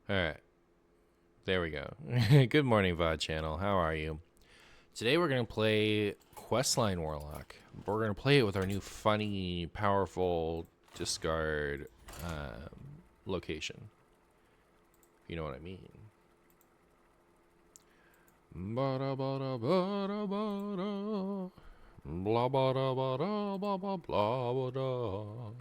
All right. There we go. Good morning, VOD channel. How are you? Today we're going to play Questline Warlock. We're going to play it with our new funny, powerful discard location. You know what I mean. Bada bada bada bada. Blah bada bada blah blah blah blah.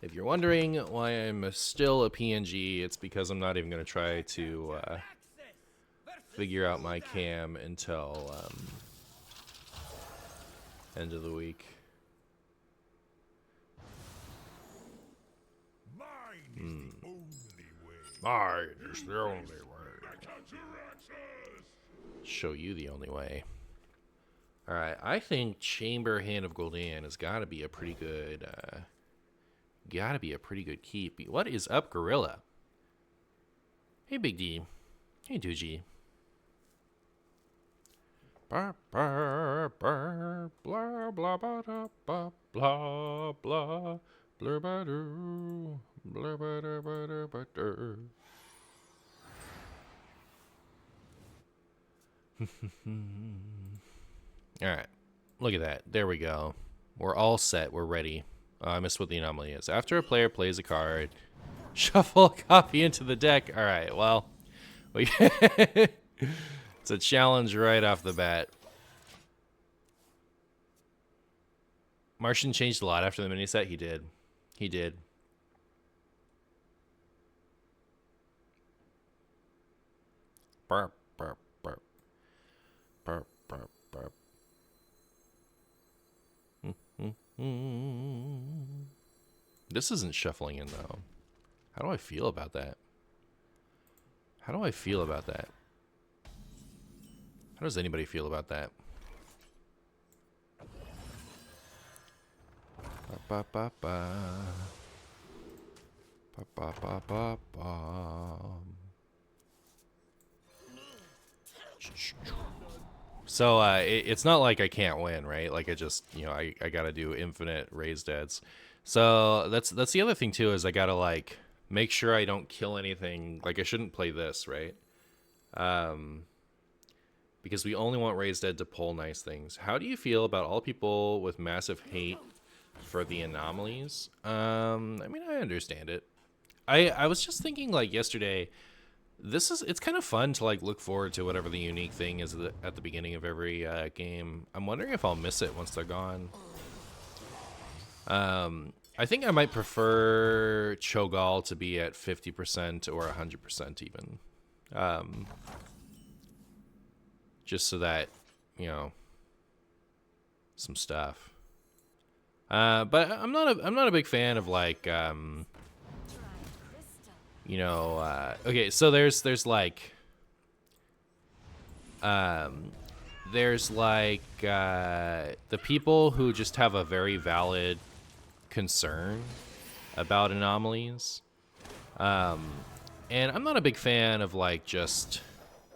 If you're wondering why I'm still a PNG, it's because I'm not even going to try to figure out my cam until end of the week. Mine is the only way. Show you the only way. Alright, I think Chamber Hand of Gul'dan has got to be a pretty good... gotta be a pretty good keep. What is up, Gorilla? Hey, Big D. Hey, Doogie. Blah blah blah blah blah blah blah blah blah blah blah blah blah blah. All right, look at that. There we go. We're all set. We're ready. I missed what the anomaly is. After a player plays a card, shuffle a copy into the deck. All right, well, it's a challenge right off the bat. Martian changed a lot after the mini set. He did. He did. Burp, burp, burp. Burp, burp, burp. This isn't shuffling in, though. How do I feel about that? How do I feel about that? How does anybody feel about that? Ba ba ba ba ba ba ba ba. So it's not like I can't win, right? Like I just, I gotta do infinite raised deads. So that's the other thing too, is I gotta like make sure I don't kill anything. Like I shouldn't play this, right? Because we only want raised dead to pull nice things. How do you feel about all people with massive hate for the anomalies? I mean, I understand it. I was just thinking like yesterday, it's kind of fun to like look forward to whatever the unique thing is at the beginning of every game. I'm wondering if I'll miss it once they're gone. I think I might prefer Cho'Gall to be at 50% or 100% even. Just so that, some stuff. But I'm not a big fan of like okay, so there's like the people who just have a very valid concern about anomalies, and I'm not a big fan of like just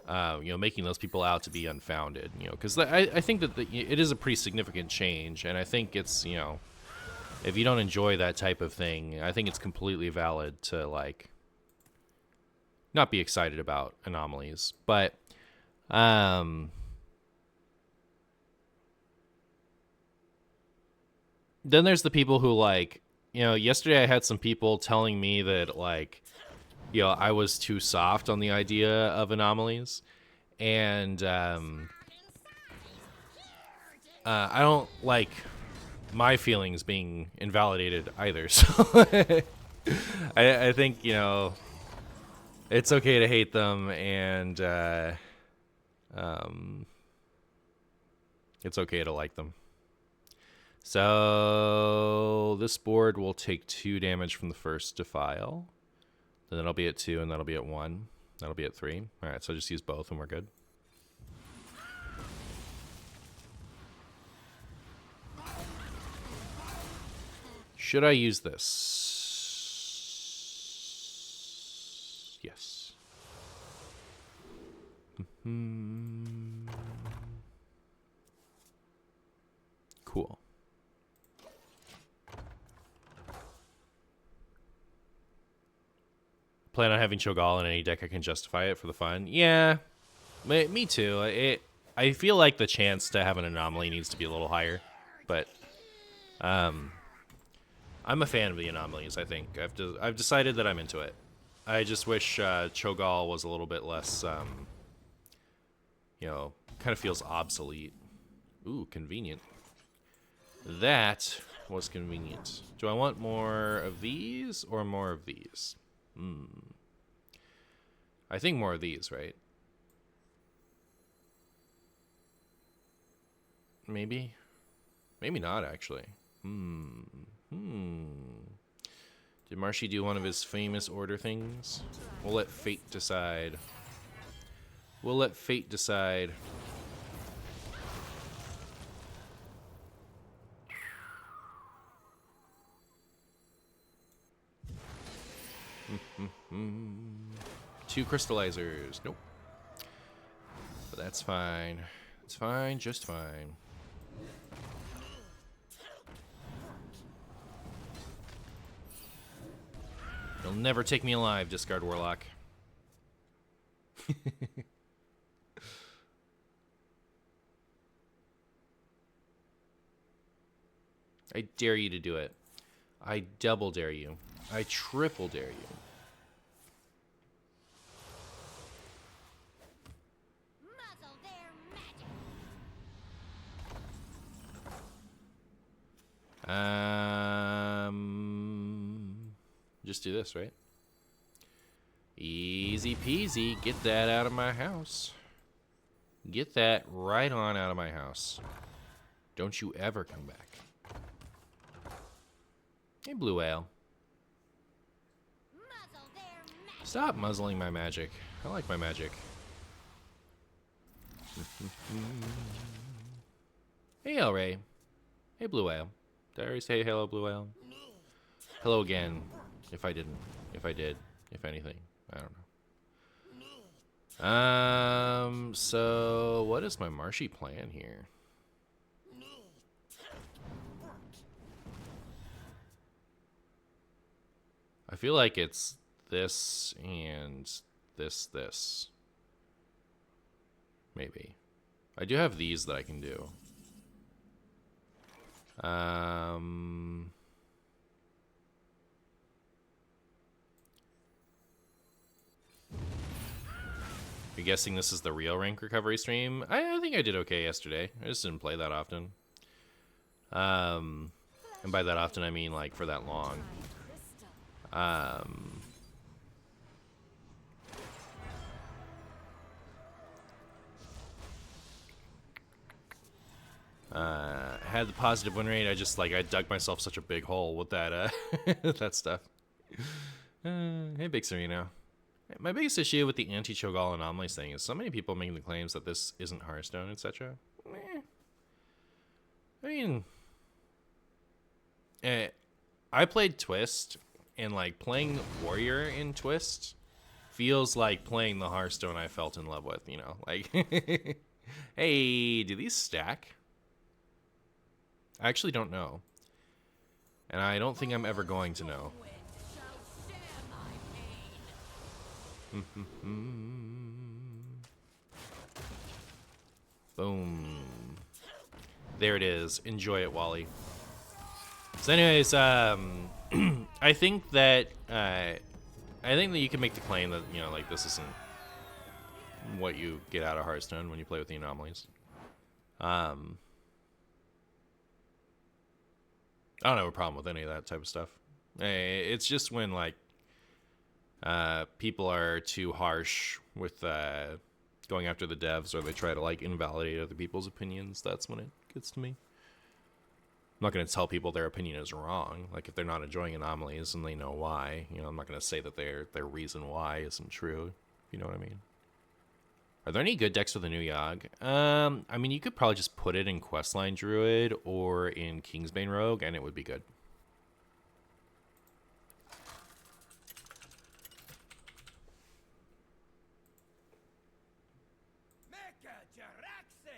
making those people out to be unfounded, because I think that it is a pretty significant change, and I think it's if you don't enjoy that type of thing, I think it's completely valid to like not be excited about anomalies. But then there's the people who like, yesterday I had some people telling me that like, I was too soft on the idea of anomalies, and I don't like my feelings being invalidated either. So I think it's okay to hate them, and it's okay to like them. So this board will take 2 damage from the first Defile. Then that'll be at 2, and that'll be at 1. That'll be at 3. All right, so just use both, and we're good. Should I use this? Yes. Cool. plan on having Cho'Gall in any deck I can justify it for the fun. Yeah, me too. I feel like the chance to have an anomaly needs to be a little higher, but I'm a fan of the anomalies. I think I've decided that I'm into it. I just wish Cho'Gall was a little bit less, you know, kind of feels obsolete. Ooh, convenient. That was convenient. Do I want more of these or more of these? I think more of these, right? Maybe. Maybe not, actually. Did Marshy do one of his famous order things? We'll let fate decide. We'll let fate decide. Two crystallizers. Nope. But that's fine. It's fine, just fine. You'll never take me alive, discard Warlock. I dare you to do it. I double dare you. I triple dare you. Just do this, right? Easy peasy. Get that out of my house. Get that right on out of my house. Don't you ever come back. Hey, Blue Whale. Stop muzzling my magic. I like my magic. Hey, El Rey. Hey, Blue Whale. Did I already say hello, Blue Whale? Hello again. If I didn't. If I did. If anything. I don't know. So what is my Marshy plan here? I feel like it's this and this. Maybe. I do have these that I can do. You're guessing this is the real rank recovery stream? I think I did okay yesterday. I just didn't play that often. And by that often, I mean like for that long. Had the positive win rate. I dug myself such a big hole with that that stuff. Hey, Big Sereno. My biggest issue with the anti-Cho'Gall anomalies thing is so many people making the claims that this isn't Hearthstone, etc. I mean, I played Twist, and like playing Warrior in Twist feels like playing the Hearthstone I felt in love with, you know? Like, hey, do these stack? I actually don't know. And I don't think I'm ever going to know. Boom. There it is. Enjoy it, Wally. So anyways, I think that you can make the claim that, you know, like this isn't what you get out of Hearthstone when you play with the anomalies. I don't have a problem with any of that type of stuff. It's just when like people are too harsh with going after the devs, or they try to like invalidate other people's opinions. That's when it gets to me. I'm not going to tell people their opinion is wrong. Like if they're not enjoying anomalies and they know why, you know, I'm not going to say that their reason why isn't true. You know what I mean? Are there any good decks for the new Yogg? I mean, you could probably just put it in Questline Druid or in Kingsbane Rogue, and it would be good.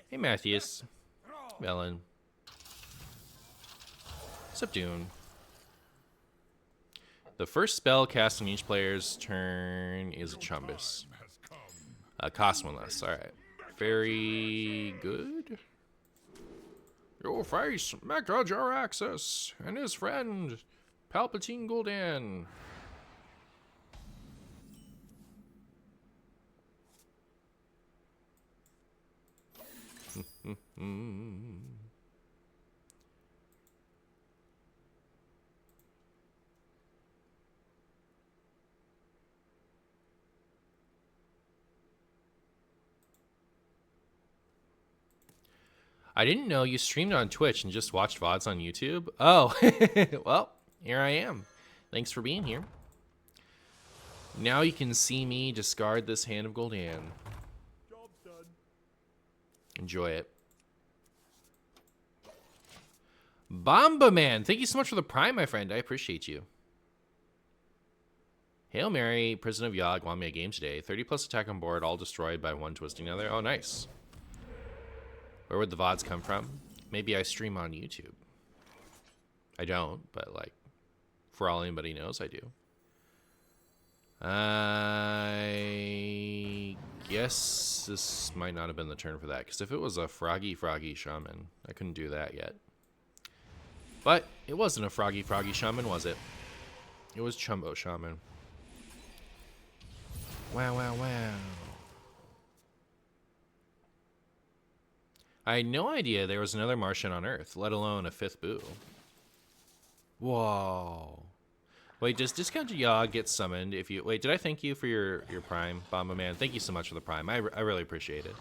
Hey, Matthews. Ellen. What's up, Dune? The first spell cast on each player's turn is a Chumbus. Cost one less. Alright. Very good. You'll face Mecca Jaraxxus and his friend, Palpatine Gul'dan. I didn't know you streamed on Twitch and just watched VODs on YouTube. Oh, well, here I am. Thanks for being here. Now you can see me discard this Hand of Gul'dan. Job's done. Enjoy it. Bomba Man, thank you so much for the Prime, my friend. I appreciate you. Hail Mary, Prison of Yogg, won me a game today. 30 plus attack on board, all destroyed by one twisting another. Oh, nice. Where would the VODs come from? Maybe I stream on YouTube. I don't, but like, for all anybody knows, I do. I guess this might not have been the turn for that, because if it was a Froggy Shaman, I couldn't do that yet. But it wasn't a Froggy Shaman, was it? It was Chumbo Shaman. Wow, wow, wow. I had no idea there was another Martian on Earth, let alone a fifth Boo. Whoa. Wait, does Discounted Yogg get summoned if you... Wait, did I thank you for your Prime, Bomba Man? Thank you so much for the Prime. I really appreciate it.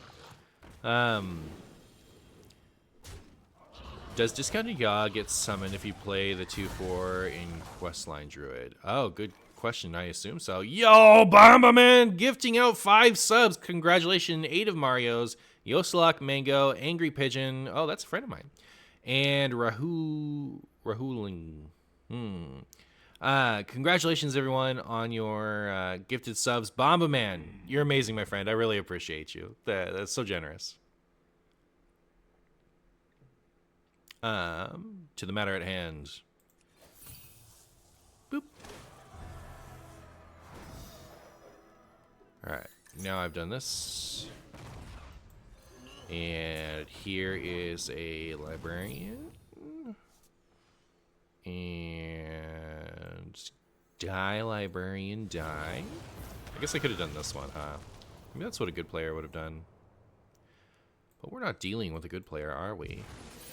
Does Discounted Yogg get summoned if you play the 2/4 in Questline Druid? Oh, good question. I assume so. Yo, Bomba Man gifting out 5 subs. Congratulations, 8 of Mario's. Yoselok Mango, Angry Pigeon. Oh, that's a friend of mine. And Rahuling. Congratulations, everyone, on your gifted subs. Bomba Man, you're amazing, my friend. I really appreciate you. That's so generous. To the matter at hand. Boop. All right, now I've done this. And here is a librarian. And die, librarian, die. I guess I could have done this one, huh? Maybe that's what a good player would have done. But we're not dealing with a good player, are we?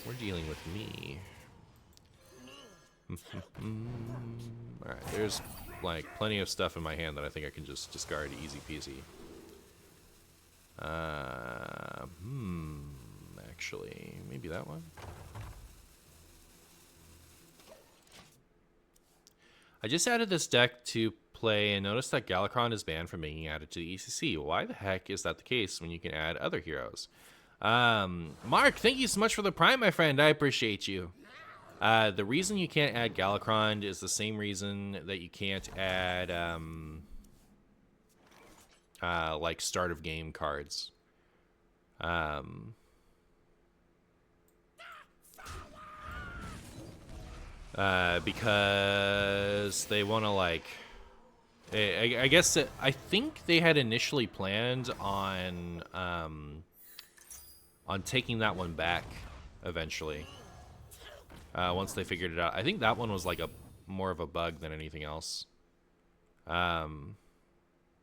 We're dealing with me. Alright, there's like plenty of stuff in my hand that I think I can just discard easy peasy. Actually, maybe that one. I just added this deck to play and noticed that Galakron is banned from being added to the ECC. Why the heck is that the case when you can add other heroes? Mark, thank you so much for the Prime, my friend. I appreciate you. The reason you can't add Galakron is the same reason that you can't add like start of game cards. Because they want to like, I guess I think they had initially planned on taking that one back eventually. Once they figured it out, I think that one was like more of a bug than anything else.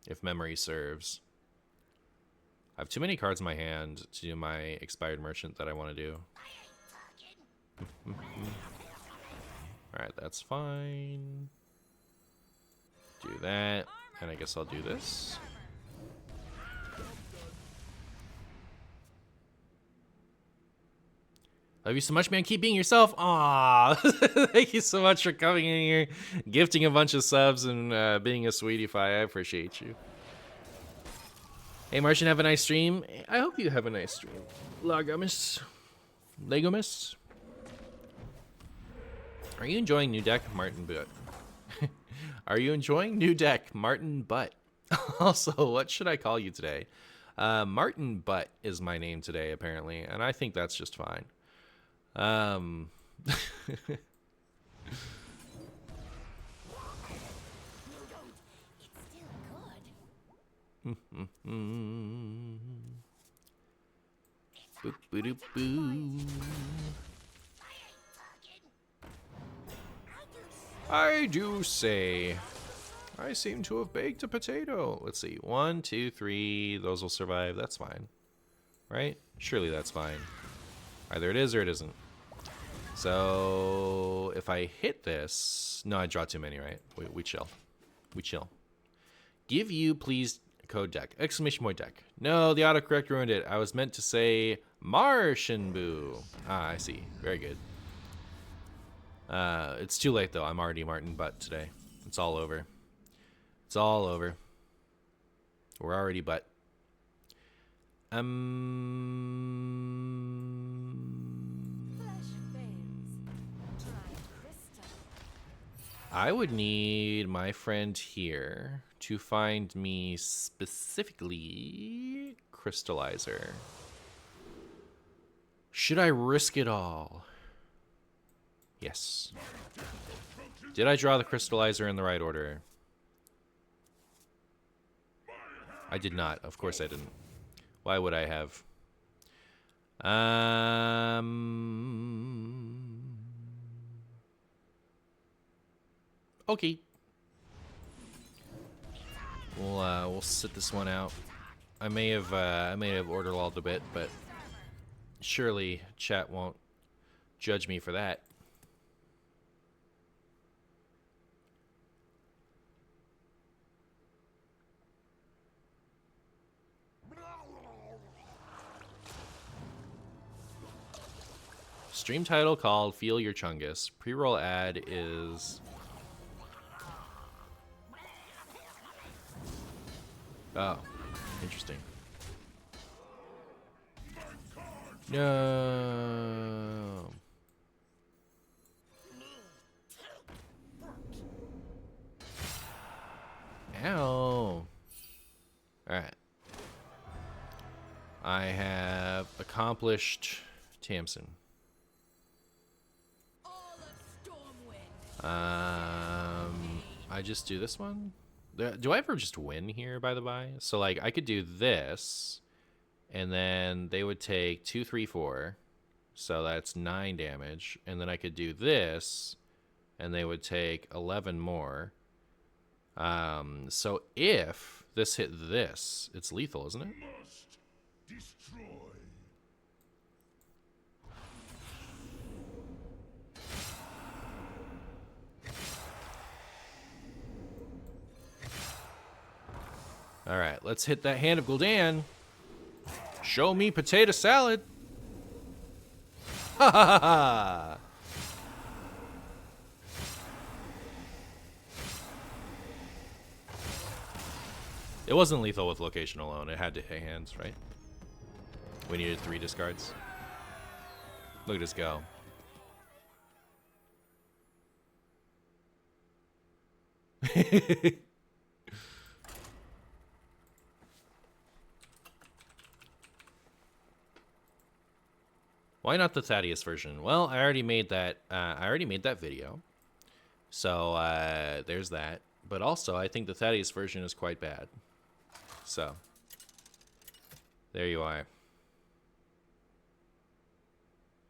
If memory serves. I have too many cards in my hand to do my expired merchant that I want to do. Alright, that's fine. Do that, and I guess I'll do this. Love you so much, man. Keep being yourself. Aww. Thank you so much for coming in here, gifting a bunch of subs, and being a sweetie pie. I appreciate you. Hey, Martian, have a nice stream. I hope you have a nice stream. Legomus. Are you enjoying new deck, Martin Butt? Are you enjoying new deck, Martin Butt? Also, what should I call you today? Martin Butt is my name today, apparently, and I think that's just fine. Boop, boop, boo. I do say. I seem to have baked a potato. Let's see. 1, 2, 3. Those will survive. That's fine. Right? Surely that's fine. Either it is or it isn't. So if I hit this, no, I draw too many, right? We chill. We chill. Give you, please, code deck. Exclamation point deck. No, the autocorrect ruined it. I was meant to say Martian Boo. Ah, I see. Very good. It's too late, though. I'm already Martin Butt today. It's all over. It's all over. We're already butt. I would need my friend here to find me specifically Crystallizer. Should I risk it all? Yes. Did I draw the Crystallizer in the right order? I did not. Of course I didn't. Why would I have? Okay. We'll sit this one out. I may have order lulled a bit, but surely chat won't judge me for that. Stream title called Feel Your Chungus. Pre-roll ad is... Oh, interesting. No. Ow. Alright. I have accomplished Tamsin. I just do this one? Do I ever just win here, by the by? So, like, I could do this, and then they would take 2, 3, 4. So that's 9 damage. And then I could do this, and they would take 11 more. So if this hit this, it's lethal, isn't it? Must destroy. All right, let's hit that Hand of Gul'dan. Show me potato salad. Ha ha ha ha. It wasn't lethal with location alone. It had to hit hands, right? We needed 3 discards. Look at us go. Why not the Thaddeus version? Well, I already made that. Video, so there's that. But also, I think the Thaddeus version is quite bad. So there you are.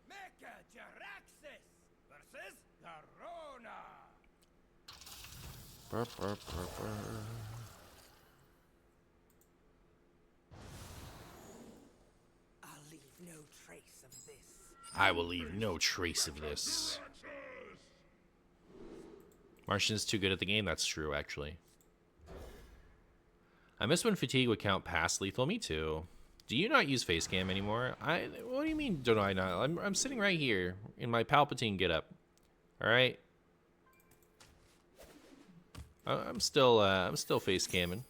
Mecha Jaraxxus versus Garona. Burr, burr, burr, burr. I'll leave no trace of this. I will leave no trace of this. Martian's too good at the game. That's true, actually. I miss when fatigue would count past lethal. Me too. Do you not use face cam anymore? What do you mean? Don't I not? I'm sitting right here in my Palpatine getup. All right. I'm still face camming.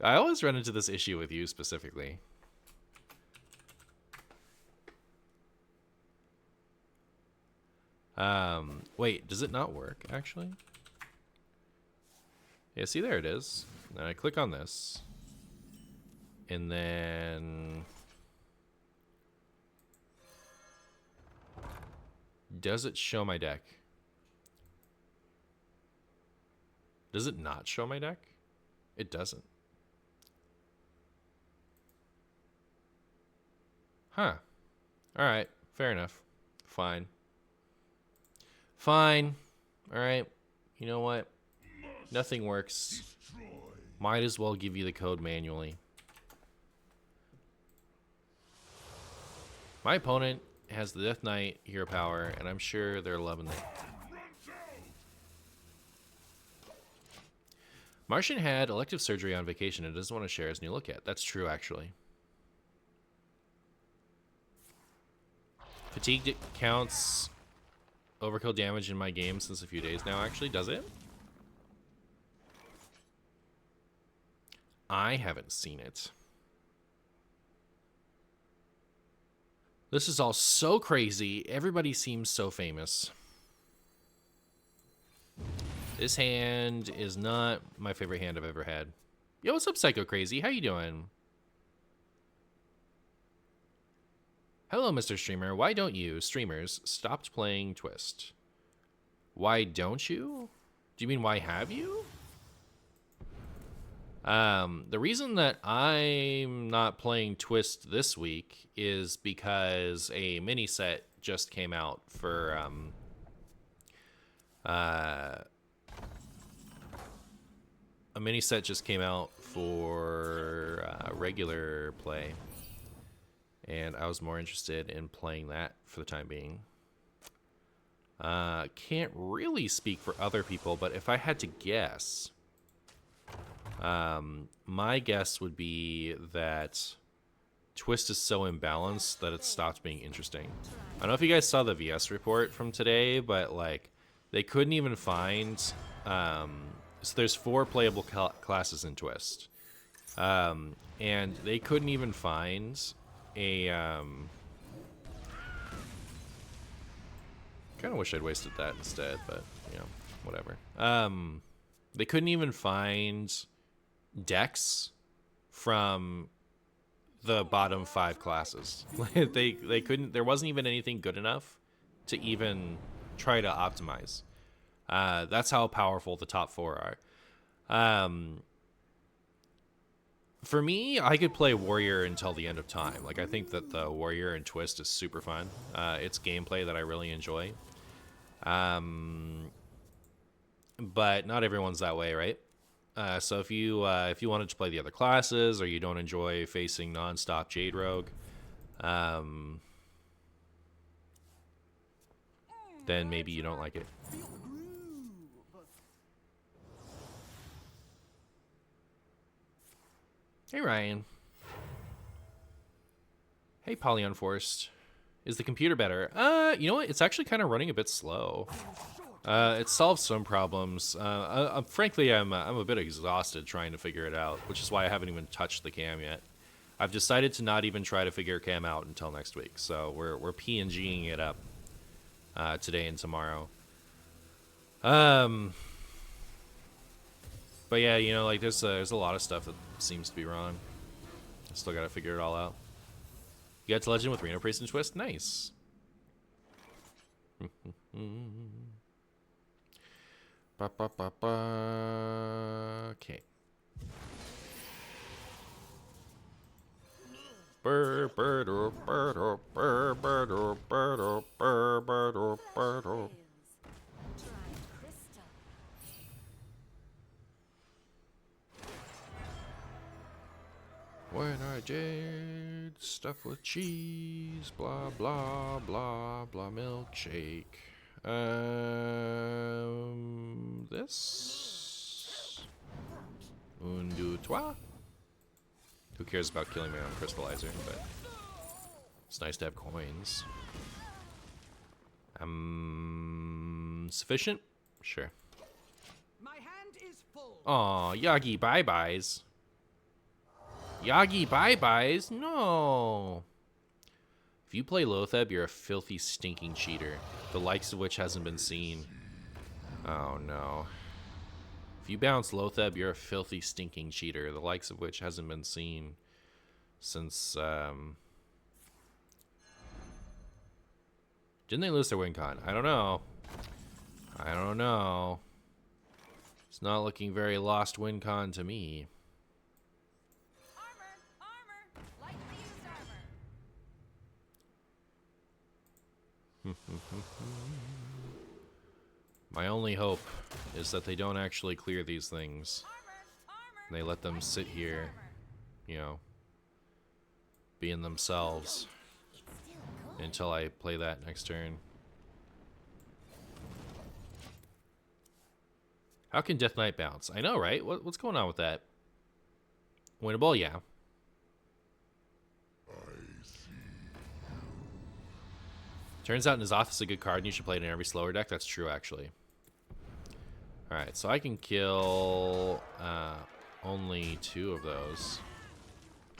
I always run into this issue with you specifically. Wait, does it not work actually? Yeah, see, there it is. Then I click on this. And then... does it show my deck? Does it not show my deck? It doesn't. Huh. Alright, fair enough. Fine. Fine. Alright. You know what? Nothing works. Might as well give you the code manually. My opponent has the Death Knight hero power, and I'm sure they're loving it. Martian had elective surgery on vacation and doesn't want to share his new look yet. That's true, actually. Fatigue counts overkill damage in my game since a few days now. Actually, does it? I haven't seen it. This is all so crazy. Everybody seems so famous. This hand is not my favorite hand I've ever had. Yo, what's up, Psycho Crazy? How you doing? Hello, Mr. Streamer. Why don't you, streamers, stopped playing Twist? Why don't you? Do you mean why have you? The reason that I'm not playing Twist this week is because a mini set just came out for a mini set just came out for regular play, and I was more interested in playing that for the time being. Can't really speak for other people, but if I had to guess, my guess would be that Twist is so imbalanced that it stopped being interesting. I don't know if you guys saw the VS report from today, but like they couldn't even find so there's 4 playable classes in Twist, and they couldn't even find a kind of wish I'd wasted that instead, but you know, whatever. They couldn't even find decks from the bottom 5 classes. they couldn't. There wasn't even anything good enough to even try to optimize. That's how powerful the top 4 are. For me, I could play Warrior until the end of time. Like, I think that the Warrior and Twist is super fun. It's gameplay that I really enjoy. But not everyone's that way, right? So if you wanted to play the other classes, or you don't enjoy facing nonstop Jade Rogue, then maybe you don't like it. Hey, Ryan. Hey, Polyon Forced. Is the computer better? You know what? It's actually kind of running a bit slow. It solves some problems. Frankly, I'm a bit exhausted trying to figure it out, which is why I haven't even touched the cam yet. I've decided to not even try to figure cam out until next week, so we're PNGing it up today and tomorrow. But yeah, you know, like there's a lot of stuff that seems to be wrong. I still gotta figure it all out. You got to Legend with Reno Priest and Twist? Nice. Okay. When I did stuff with cheese, blah blah blah blah milkshake. This un, deux, trois. Who cares about killing me on crystallizer? But it's nice to have coins. Sufficient? Sure. My hand is full. Aw, Yagi bye-byes. Yagi bye-byes? No. If you play Lotheb, you're a filthy, stinking cheater, the likes of which hasn't been seen. Oh, no. If you bounce Lotheb, you're a filthy, stinking cheater, the likes of which hasn't been seen since, Didn't they lose their win con? I don't know. I don't know. It's not looking very Lost WinCon to me. Armor! Armor! Lightly used armor! My only hope is that they don't actually clear these things. Armor! And they let them sit here, you know, being themselves until I play that next turn. How can Death Knight bounce? I know, right? What's going on with that? Winnable, yeah. Turns out N'Zoth is a good card and you should play it in every slower deck. That's true, actually. Alright, so I can kill only 2 of those.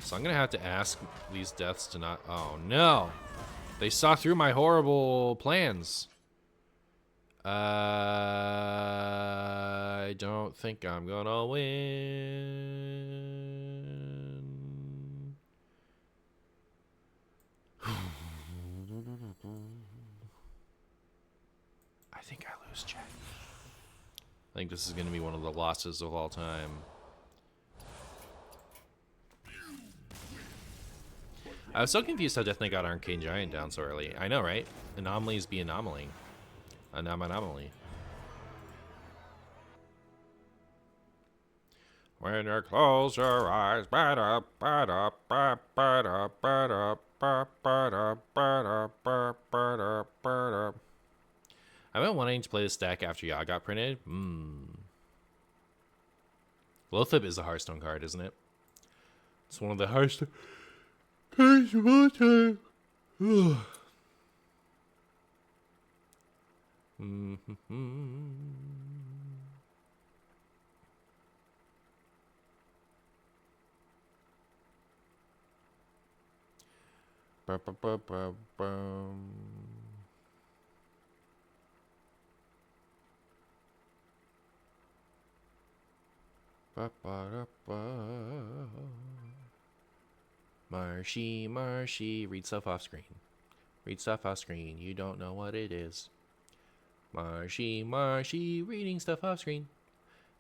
So I'm going to have to ask these deaths to not... Oh, no! They saw through my horrible plans. I don't think I'm gonna win. I think I lose, Jack. I think this is gonna be one of the losses of all time. I was so confused how Death Knight got Arcane Giant down so early. I know, right? Anomalies be anomaly. Anomaly. When you close your eyes, ba-da, ba-da, ba, ba-da, ba-da, ba, ba-da, ba-da, ba, ba-da, ba-da. I've been wanting to play this deck after Yogg got printed. Loatheb is a Hearthstone card, isn't it? It's one of the Hearthstone cards of all time. Marshy, read stuff off screen. Read stuff off screen. You don't know what it is. Marshy, reading stuff off screen.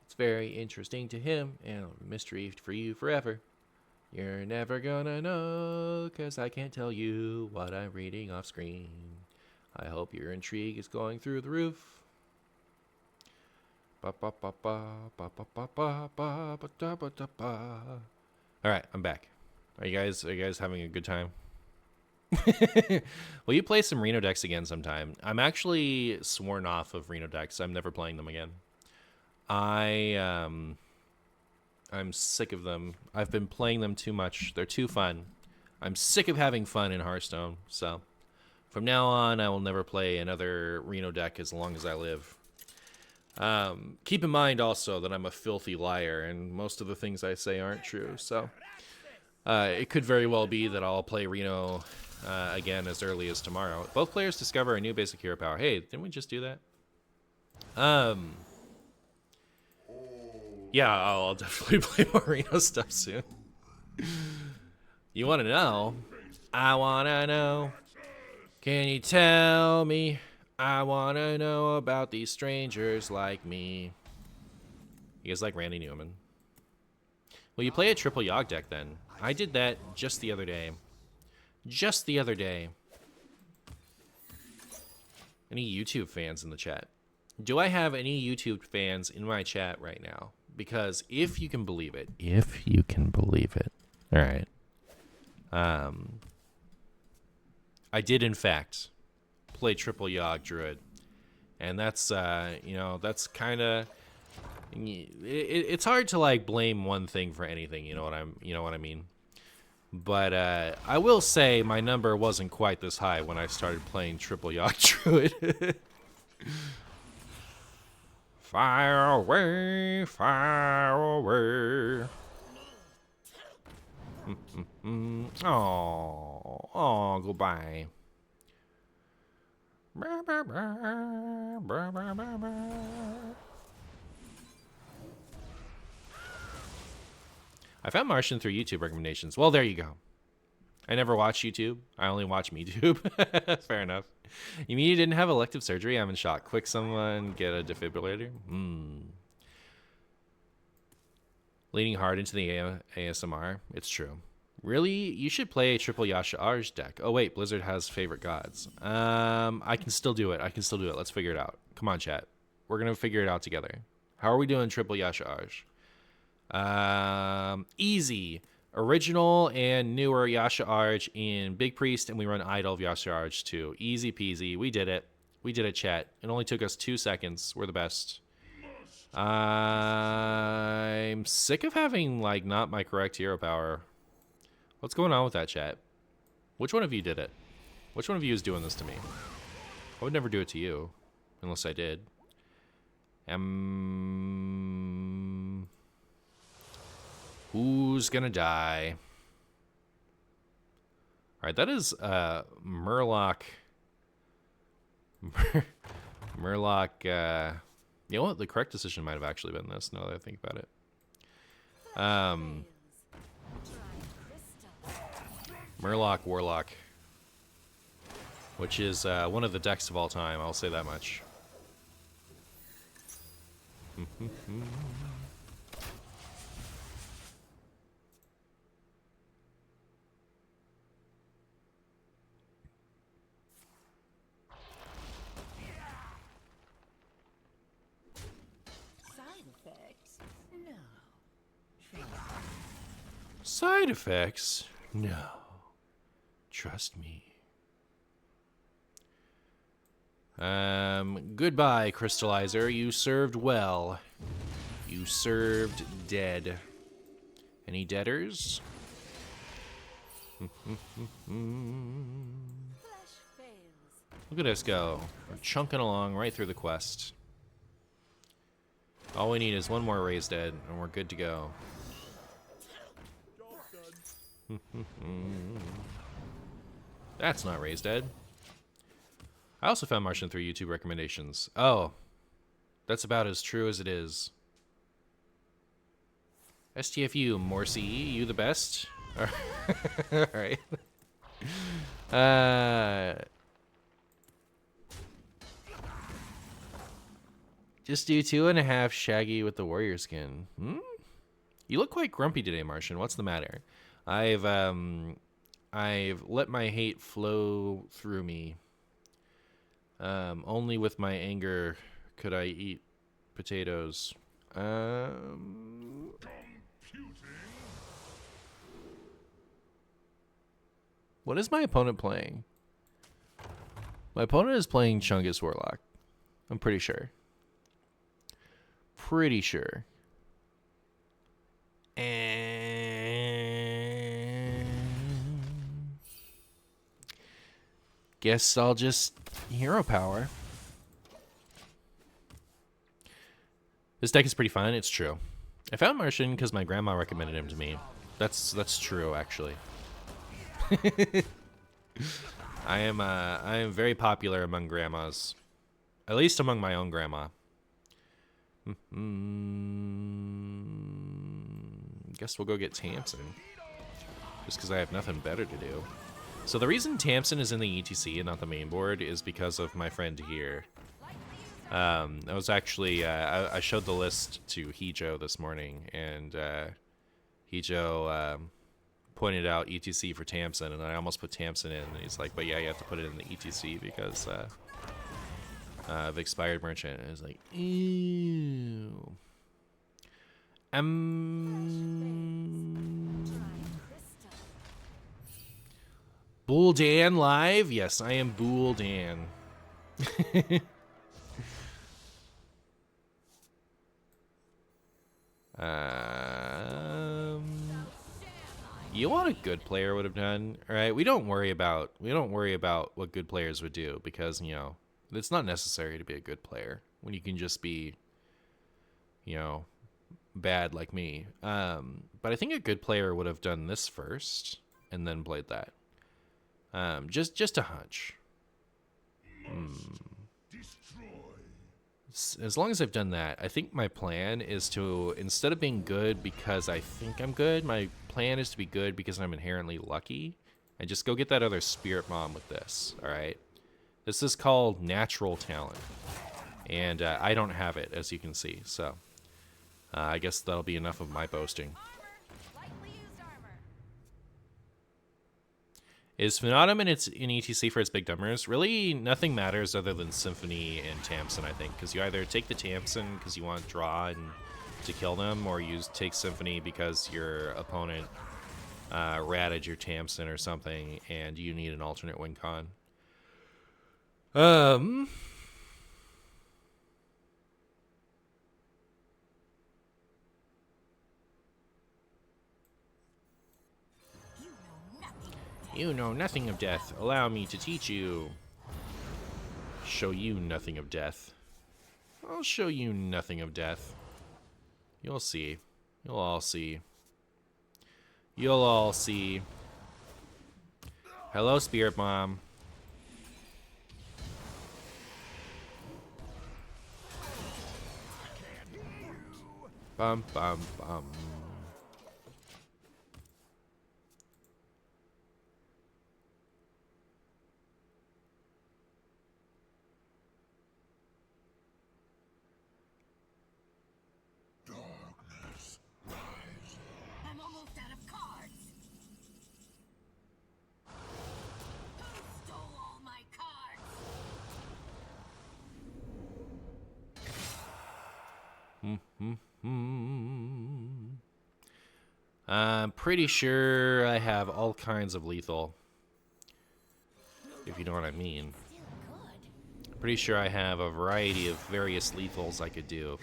It's very interesting to him and a mystery for you forever. You're never gonna know, 'cause I can't tell you what I'm reading off screen. I hope your intrigue is going through the roof. Alright, I'm back. Are you guys having a good time? Will you play some Reno decks again sometime? I'm actually sworn off of Reno decks. I'm never playing them again. I'm sick of them. I've been playing them too much. They're too fun. I'm sick of having fun in Hearthstone. So from now on, I will never play another Reno deck as long as I live. Keep in mind also that I'm a filthy liar and most of the things I say aren't true. So it could very well be that I'll play Reno again as early as tomorrow. Both players discover a new basic hero power. Hey, didn't we just do that? Yeah, I'll definitely play more Reno stuff soon. You want to know? I want to know. Can you tell me? I want to know about these strangers like me. You guys like Randy Newman? Well, you play a triple Yogg deck then. I did that just the other day. Just the other day. Any YouTube fans in the chat? Do I have any YouTube fans in my chat right now? Because if you can believe it, all right. I did in fact play triple Yogg Druid, and that's that's kind of it's hard to like blame one thing for anything. You know what I mean? But I will say my number wasn't quite this high when I started playing triple Yogg Druid. Fire away, fire away. Oh, goodbye. I found Martian through YouTube recommendations. Well, there you go. I never watch YouTube. I only watch MeTube. Fair enough. You mean you didn't have elective surgery? I'm in shock. Quick, someone get a defibrillator. Leaning hard into the ASMR. It's true. Really? You should play a triple Yasha Arj deck. Oh, wait. Blizzard has favorite gods. I can still do it. Let's figure it out. Come on, chat. We're going to figure it out together. How are we doing triple Yasha Arj? Easy. Original and newer Yasha Arj in Big Priest, and we run Idol of Yasha Arj too. Easy peasy. We did it. We did it, chat. It only took us 2 seconds. We're the best. I'm sick of having, like, not my correct hero power. What's going on with that, chat? Which one of you did it? Which one of you is doing this to me? I would never do it to you. Unless I did. Who's gonna die? Alright, that is, Murloc. Murloc, you know what? The correct decision might have actually been this, now that I think about it. Murloc Warlock. Which is one of the decks of all time, I'll say that much. Side effects? No. Trust me. Goodbye, Crystallizer. You served well. You served dead. Any deaders? Look at us go. We're chunking along right through the quest. All we need is one more raised dead, and we're good to go. That's not raised dead. I also found Martian through YouTube recommendations. Oh, that's about as true as it is. STFU, Morsi, you the best? Alright. Just do 2.5 Shaggy with the warrior skin. You look quite grumpy today, Martian. What's the matter? I've let my hate flow through me. Only with my anger could I eat potatoes. What is my opponent playing? My opponent is playing Chungus Warlock. I'm pretty sure. Pretty sure. And guess I'll just hero power. This deck is pretty fun. It's true. I found Martian because my grandma recommended him to me. That's true, actually. I am very popular among grandmas, at least among my own grandma. Guess we'll go get Tamsin, just because I have nothing better to do. So the reason Tamsin is in the ETC and not the main board is because of my friend here. I was actually, I showed the list to Hijo this morning, and Hijo pointed out ETC for Tamsin, and I almost put Tamsin in, and he's like, but yeah, you have to put it in the ETC because of Expired Merchant. And I was like, ew. Bull Dan live? Yes, I am Bull Dan. You know what a good player would have done? All right, we don't worry about what good players would do because, you know, it's not necessary to be a good player when you can just be, you know, bad like me. But I think a good player would have done this first and then played that. Just a hunch. As long as I've done that, I think my plan is to, instead of being good because I think I'm good, my plan is to be good because I'm inherently lucky, and just go get that other Spirit Bomb with this, alright? This is called natural talent, and I don't have it, as you can see, so I guess that'll be enough of my boasting. Armor. Lightly used armor. Is Fanatum in ETC for its big dumbers? Really, nothing matters other than Symphony and Tamsin, I think. Because you either take the Tamsin because you want to draw and to kill them, or you take Symphony because your opponent ratted your Tamsin or something, and you need an alternate win con. You know nothing of death. Allow me to teach you. Show you nothing of death. I'll show you nothing of death. You'll see. You'll all see. You'll all see. Hello, Spirit Mom. Bum, bum, bum. I'm almost out of cards. Who stole all my cards? I'm pretty sure I have all kinds of lethal. If you know what I mean. Pretty sure I have a variety of various lethals I could do.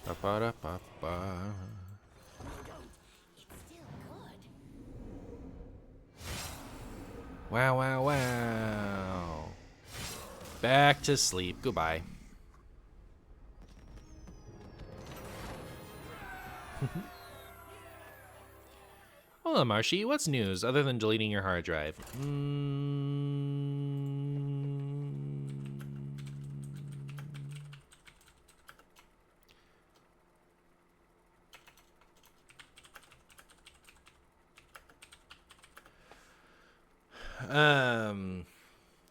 Ba-ba-da-ba-ba. Wow, wow, wow. Back to sleep. Goodbye. Hello, Marshy. What's news other than deleting your hard drive?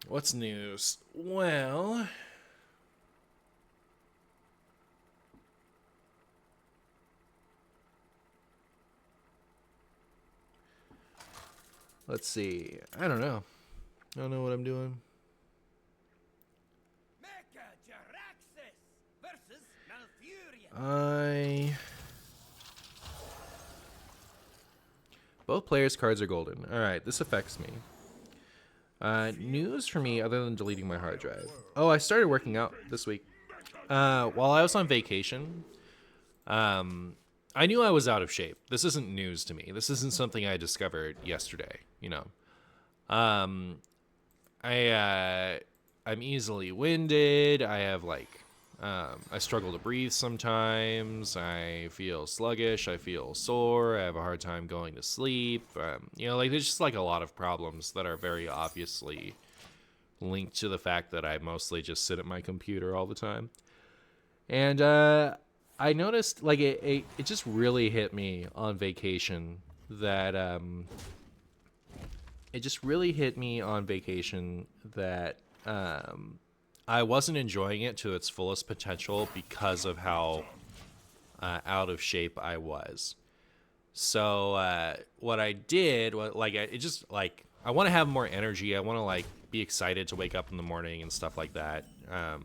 What's news? Well, let's see. I don't know. I don't know what I'm doing. Mecha Jaraxxus versus Malfurion. Both players' cards are golden. Alright, this affects me. News for me other than deleting my hard drive. Oh, I started working out this week. While I was on vacation, I knew I was out of shape. This isn't news to me. This isn't something I discovered yesterday, you know. I'm easily winded. I have I struggle to breathe sometimes. I feel sluggish. I feel sore. I have a hard time going to sleep. There's just a lot of problems that are very obviously linked to the fact that I mostly just sit at my computer all the time. And I noticed it just really hit me on vacation that I wasn't enjoying it to its fullest potential because of how out of shape I was. So what I did was I want to have more energy. I want to be excited to wake up in the morning and stuff like that. I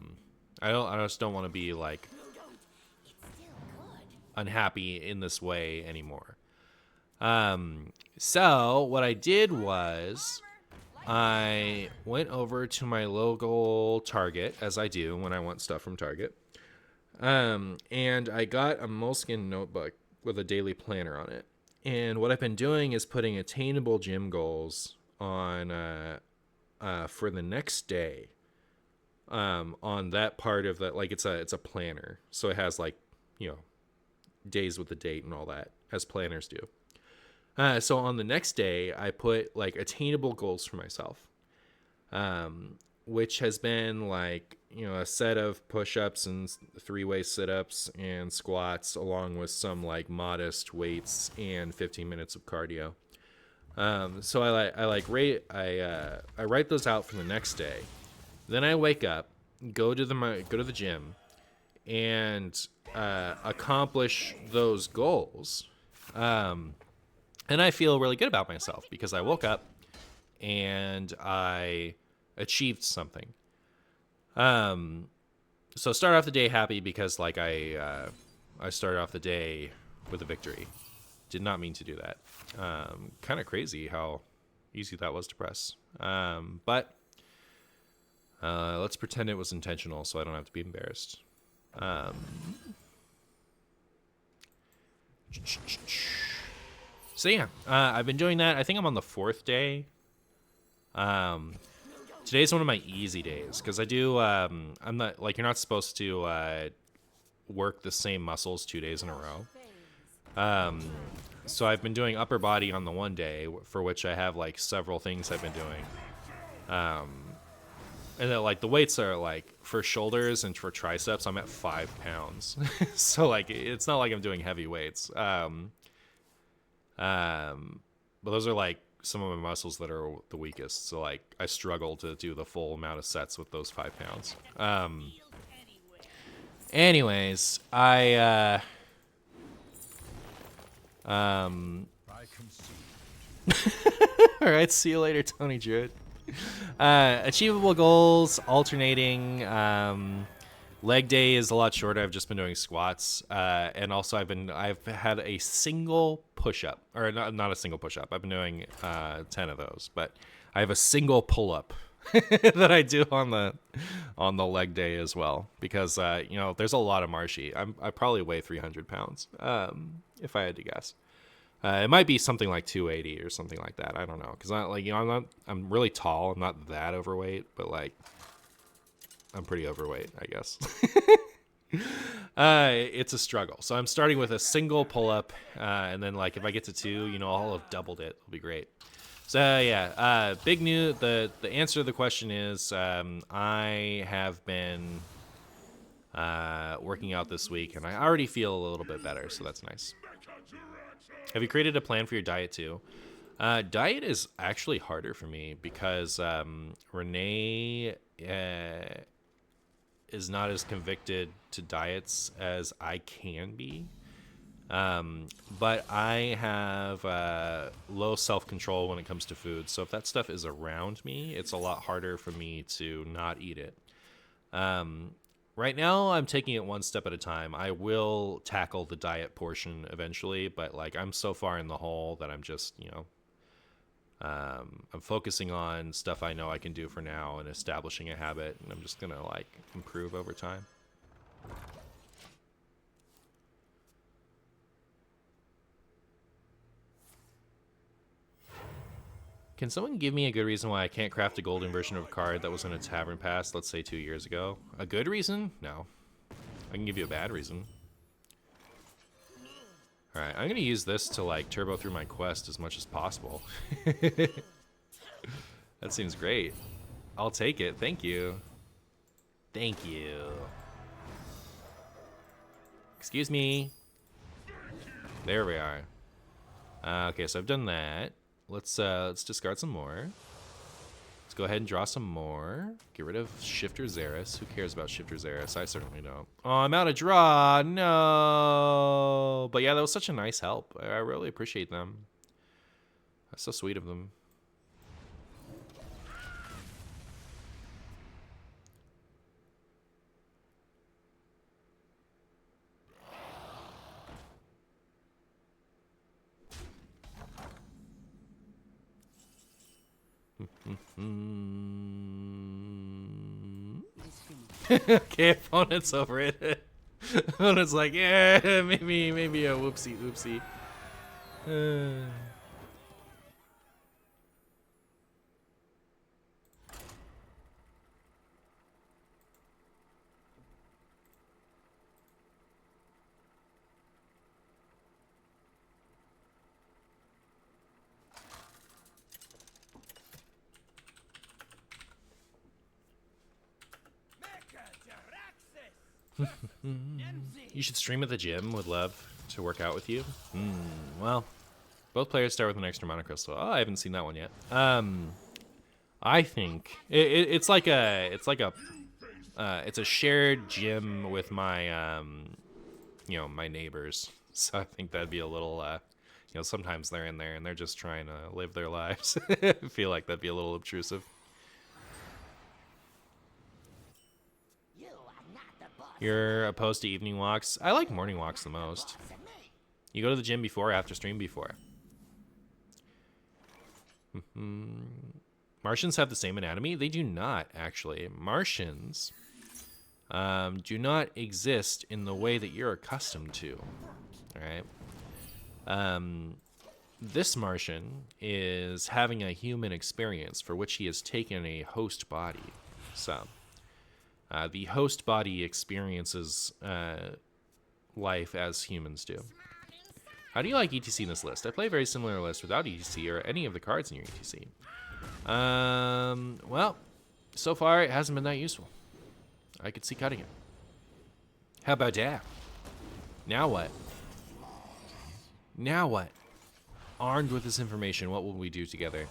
just don't want to be unhappy in this way anymore. So what I did was I went over to my local Target, as I do when I want stuff from Target, and I got a Moleskine notebook with a daily planner on it. And what I've been doing is putting attainable gym goals on for the next day on that part of that. It's a planner, so it has days with the date and all that, as planners do. So on the next day, I put attainable goals for myself, which has been a set of push-ups and 3-way sit-ups and squats, along with some modest weights and 15 minutes of cardio. So I write those out for the next day. Then I wake up, go to the gym, and accomplish those goals. And I feel really good about myself because I woke up and I achieved something. So start off the day happy because like I started off the day with a victory. Did not mean to do that. Kind of crazy how easy that was to press. But let's pretend it was intentional so I don't have to be embarrassed. So yeah, I've been doing that. I think I'm on the 4th day. Today's one of my easy days because I do. I'm not like you're not supposed to work the same muscles 2 days in a row. So I've been doing upper body on the one day for which I have like several things I've been doing. And then like the weights are like for shoulders and for triceps, I'm at 5 pounds. So like it's not like I'm doing heavy weights. But those are like some of my muscles that are the weakest. So like I struggle to do the full amount of sets with those 5 pounds. Anyways, I concede. all right, see you later, Tony Druid. Achievable goals, alternating. Leg day is a lot shorter. I've just been doing squats, and also I've had a single push-up, or not a single push-up. I've been doing 10 of those, but I have a single pull-up that I do on the leg day as well because there's a lot of marshy. I probably weigh 300 pounds, if I had to guess. It might be something like 280 or something like that. I don't know because I'm really tall. I'm not that overweight, but like I'm pretty overweight, I guess. It's a struggle. So I'm starting with a single pull-up, and then like if I get to 2, I'll have doubled it. It'll be great. So yeah, big news. The answer to the question is I have been working out this week, and I already feel a little bit better. So that's nice. Have you created a plan for your diet too? Diet is actually harder for me because Renee is not as convicted to diets as I can be. But I have low self-control when it comes to food. So if that stuff is around me, it's a lot harder for me to not eat it. Right now, I'm taking it one step at a time. I will tackle the diet portion eventually, but like I'm so far in the hole that I'm just, I'm focusing on stuff I know I can do for now and establishing a habit, and I'm just gonna like improve over time. Can someone give me a good reason why I can't craft a golden version of a card that was in a tavern pass, let's say 2 years ago? A good reason? No. I can give you a bad reason. Alright, I'm gonna use this to like turbo through my quest as much as possible. That seems great. I'll take it, thank you. Thank you. Excuse me. There we are. Okay, so I've done that. Let's discard some more. Let's go ahead and draw some more. Get rid of Shifter Xeris. Who cares about Shifter Xeris? I certainly don't. Oh, I'm out of draw. No. But yeah, that was such a nice help. I really appreciate them. That's so sweet of them. Okay, opponent's over it. Opponent's like, yeah, maybe a whoopsie. You should stream at the gym. Would love to work out with you. Well, Both players start with an extra mana crystal. Oh, I haven't seen that one yet. I think it's like a it's a shared gym with my you know, my neighbors. So I think that'd be a little you know, sometimes they're in there and they're just trying to live their lives. I feel like that'd be a little obtrusive. You're opposed to evening walks? I like morning walks the most. You go to the gym before or after stream before? Martians have the same anatomy? They do not, actually. Martians do not exist in the way that you're accustomed to. All right? This Martian is having a human experience for which he has taken a host body. So, the host body experiences life as humans do. How do you like ETC in this list? I play a very similar list without ETC or any of the cards in your ETC. Well, so far it hasn't been that useful. I could see cutting it. How about that? Now what? Now what? Armed with this information, what will we do together?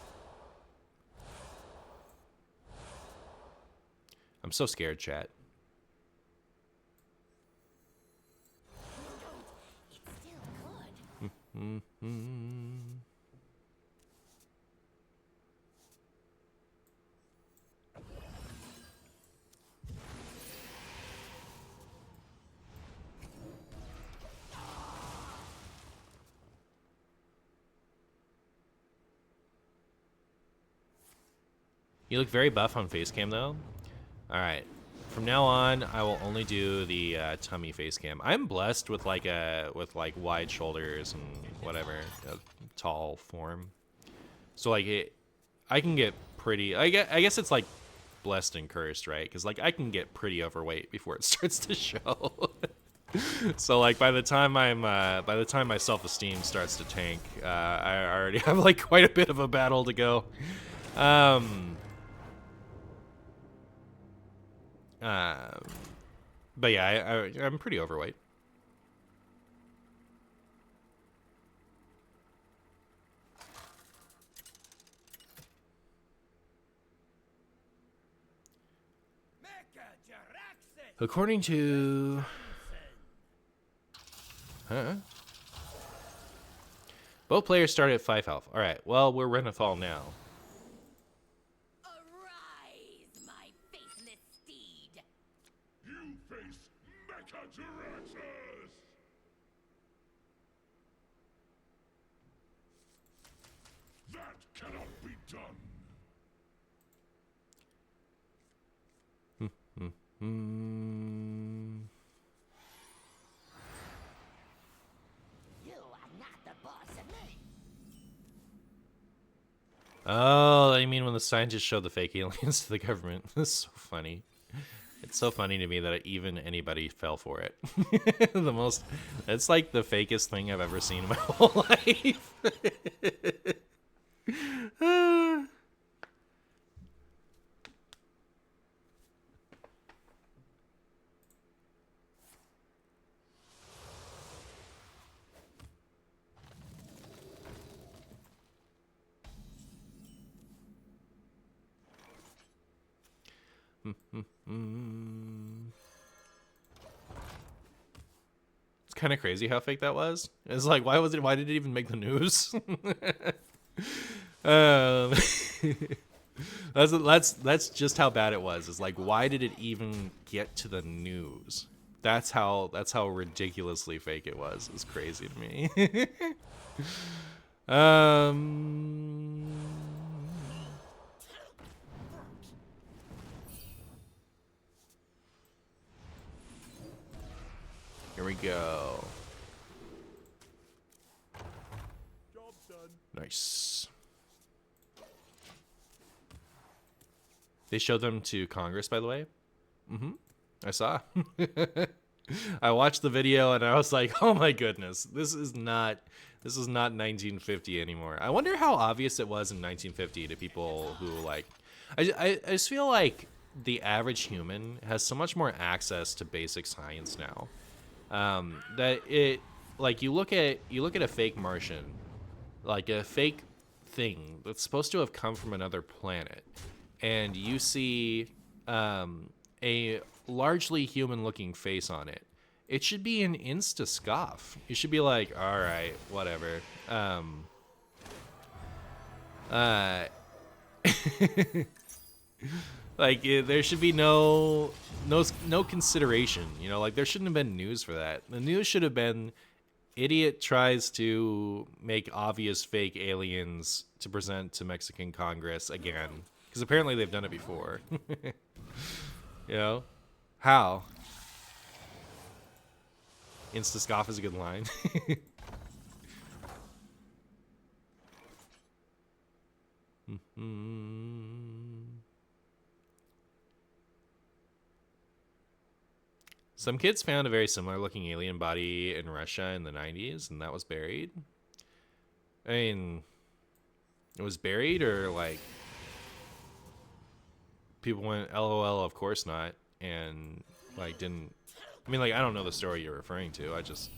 I'm so scared, chat. You look very buff on face cam though. All right. From now on, I will only do the tummy face cam. I'm blessed with like wide shoulders and whatever, a tall form. So like I can get pretty. I guess it's like blessed and cursed, right? Because like I can get pretty overweight before it starts to show. So like by the time my self-esteem starts to tank, I already have like quite a bit of a battle to go. But yeah, I'm pretty overweight. According to... Huh? Both players start at 5 health. Alright, well, we're Renathal now. Arise, my faithless steed. You face Mechajaraxxus! That cannot be done. You are not the boss of me. Oh, you mean when the scientists showed the fake aliens to the government? That's so funny. It's so funny to me that even anybody fell for it. It's like the fakest thing I've ever seen in my whole life. It's kind of crazy how fake that was. It's like, why did it even make the news? That's just how bad it was. It's like, why did it even get to the news? That's how ridiculously fake it was. It's crazy to me. Here we go. Job done. Nice. They showed them to Congress, by the way. I saw. I watched the video and I was like, "Oh my goodness, this is not 1950 anymore." I wonder how obvious it was in 1950 to people who like. I just feel like the average human has so much more access to basic science now. That it, like, you look at a fake Martian, like a fake thing that's supposed to have come from another planet, and you see a largely human-looking face on it, it should be an insta scoff. You should be like, all right, whatever. Uh, like there should be no consideration. You know, like there shouldn't have been news for that. The news should have been idiot tries to make obvious fake aliens to present to Mexican Congress again, because apparently they've done it before. You know, how? Insta scoff is a good line. Some kids found a very similar looking alien body in Russia in the 90s, and that was buried. I mean, it was buried, or like people went, LOL, of course not, and like didn't. I mean, like, I don't know the story you're referring to. I just,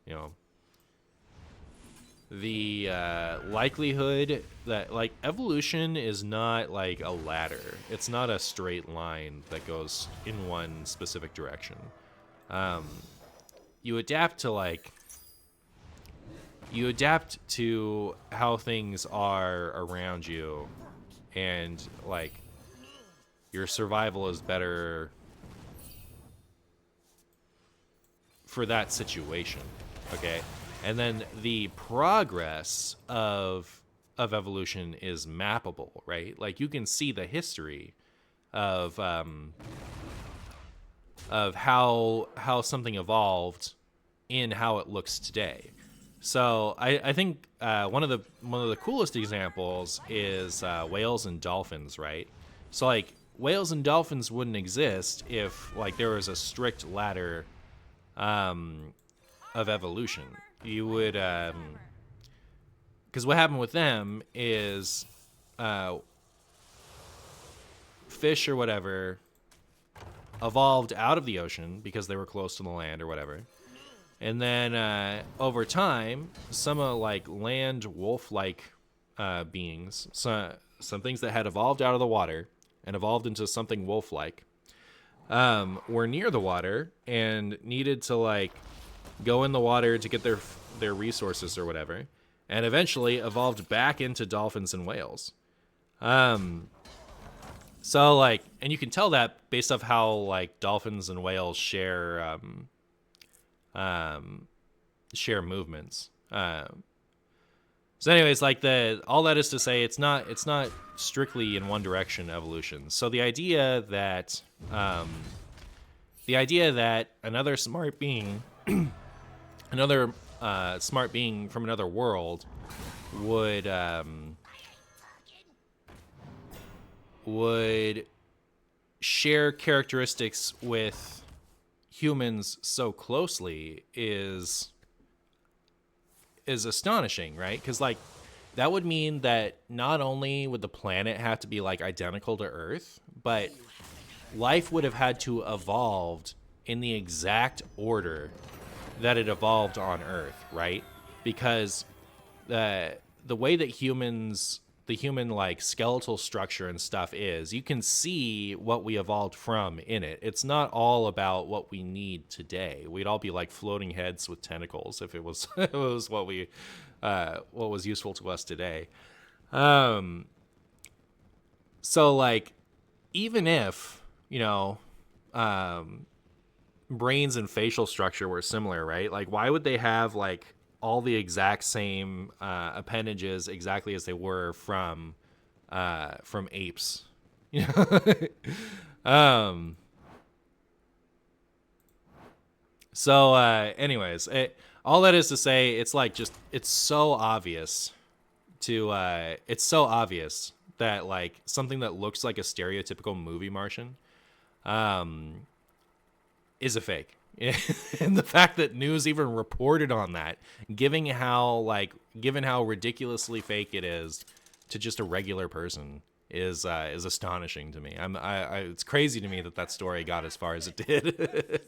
you know, the likelihood that, like, evolution is not like a ladder. It's not a straight line that goes in one specific direction. You adapt to how things are around you, and like your survival is better for that situation, okay? And then the progress of evolution is mappable, right? Like you can see the history of how something evolved in how it looks today. So I think one of the coolest examples is whales and dolphins, right? So like whales and dolphins wouldn't exist if like there was a strict ladder of evolution. You would, because what happened with them is fish or whatever evolved out of the ocean because they were close to the land or whatever. And then over time, some like land wolf-like beings, some things that had evolved out of the water and evolved into something wolf-like, were near the water and needed to like go in the water to get their resources or whatever, and eventually evolved back into dolphins and whales. So like, and you can tell that based off how like dolphins and whales share movements. So anyways, like all that is to say, it's not strictly in one direction evolution. So the idea that another smart being another smart being from another world would share characteristics with humans so closely is astonishing, right? Because like that would mean that not only would the planet have to be like identical to Earth, but life would have had to evolved in the exact order that it evolved on Earth, right? Because the way that the human like skeletal structure and stuff is, you can see what we evolved from in it. It's not all about what we need today. We'd all be like floating heads with tentacles if it was it was what was useful to us today. So like, even if, you know, brains and facial structure were similar, right? Like, why would they have like all the exact same appendages exactly as they were from apes? You know. So anyways, all that is to say, it's like it's so obvious that like something that looks like a stereotypical movie Martian is a fake. And the fact that news even reported on that, given how ridiculously fake it is to just a regular person, is astonishing to me. It's crazy to me that story got as far as it did.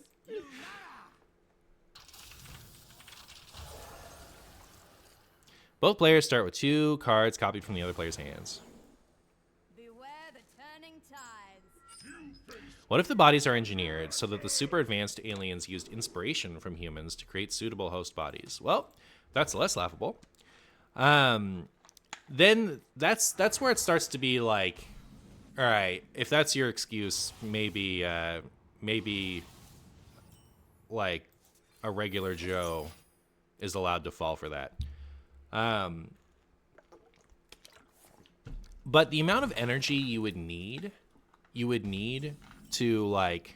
Both players start with 2 cards copied from the other player's hands. Beware the turning tides. What if the bodies are engineered so that the super advanced aliens used inspiration from humans to create suitable host bodies? Well, that's less laughable. Then that's where it starts to be like, all right, if that's your excuse, maybe like a regular Joe is allowed to fall for that. But the amount of energy you would need to like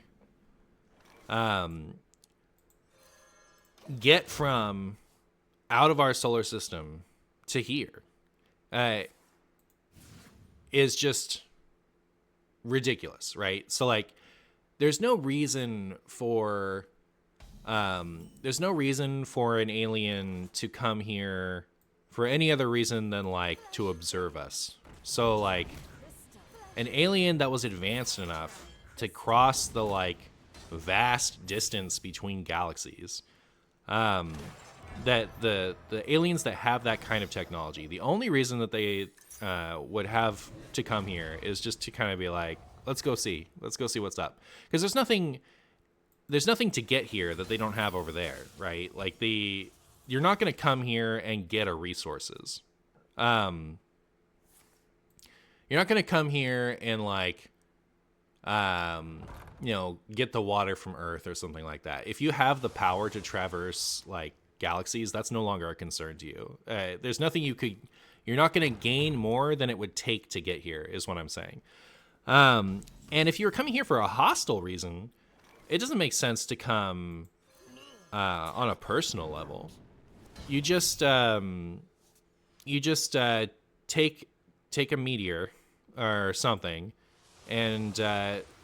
get from out of our solar system to here is just ridiculous, right? So like there's no reason for an alien to come here for any other reason than like to observe us. So like an alien that was advanced enough to cross the like vast distance between galaxies, that the aliens that have that kind of technology, the only reason that they would have to come here is just to kind of be like, let's go see what's up, because there's nothing to get here that they don't have over there, right? Like you're not going to come here and get a resources. You're not going to come here and like, get the water from Earth or something like that. If you have the power to traverse like galaxies, that's no longer a concern to you. There's nothing you're not going to gain more than it would take to get here, is what I'm saying. And if you're coming here for a hostile reason, it doesn't make sense to come on a personal level. You just take a meteor or something and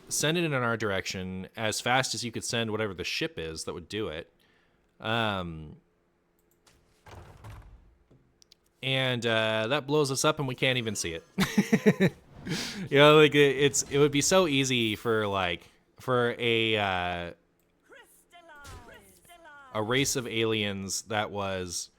send it in our direction as fast as you could send whatever the ship is that would do it. And that blows us up and we can't even see it. Like it would be so easy for a race of aliens that was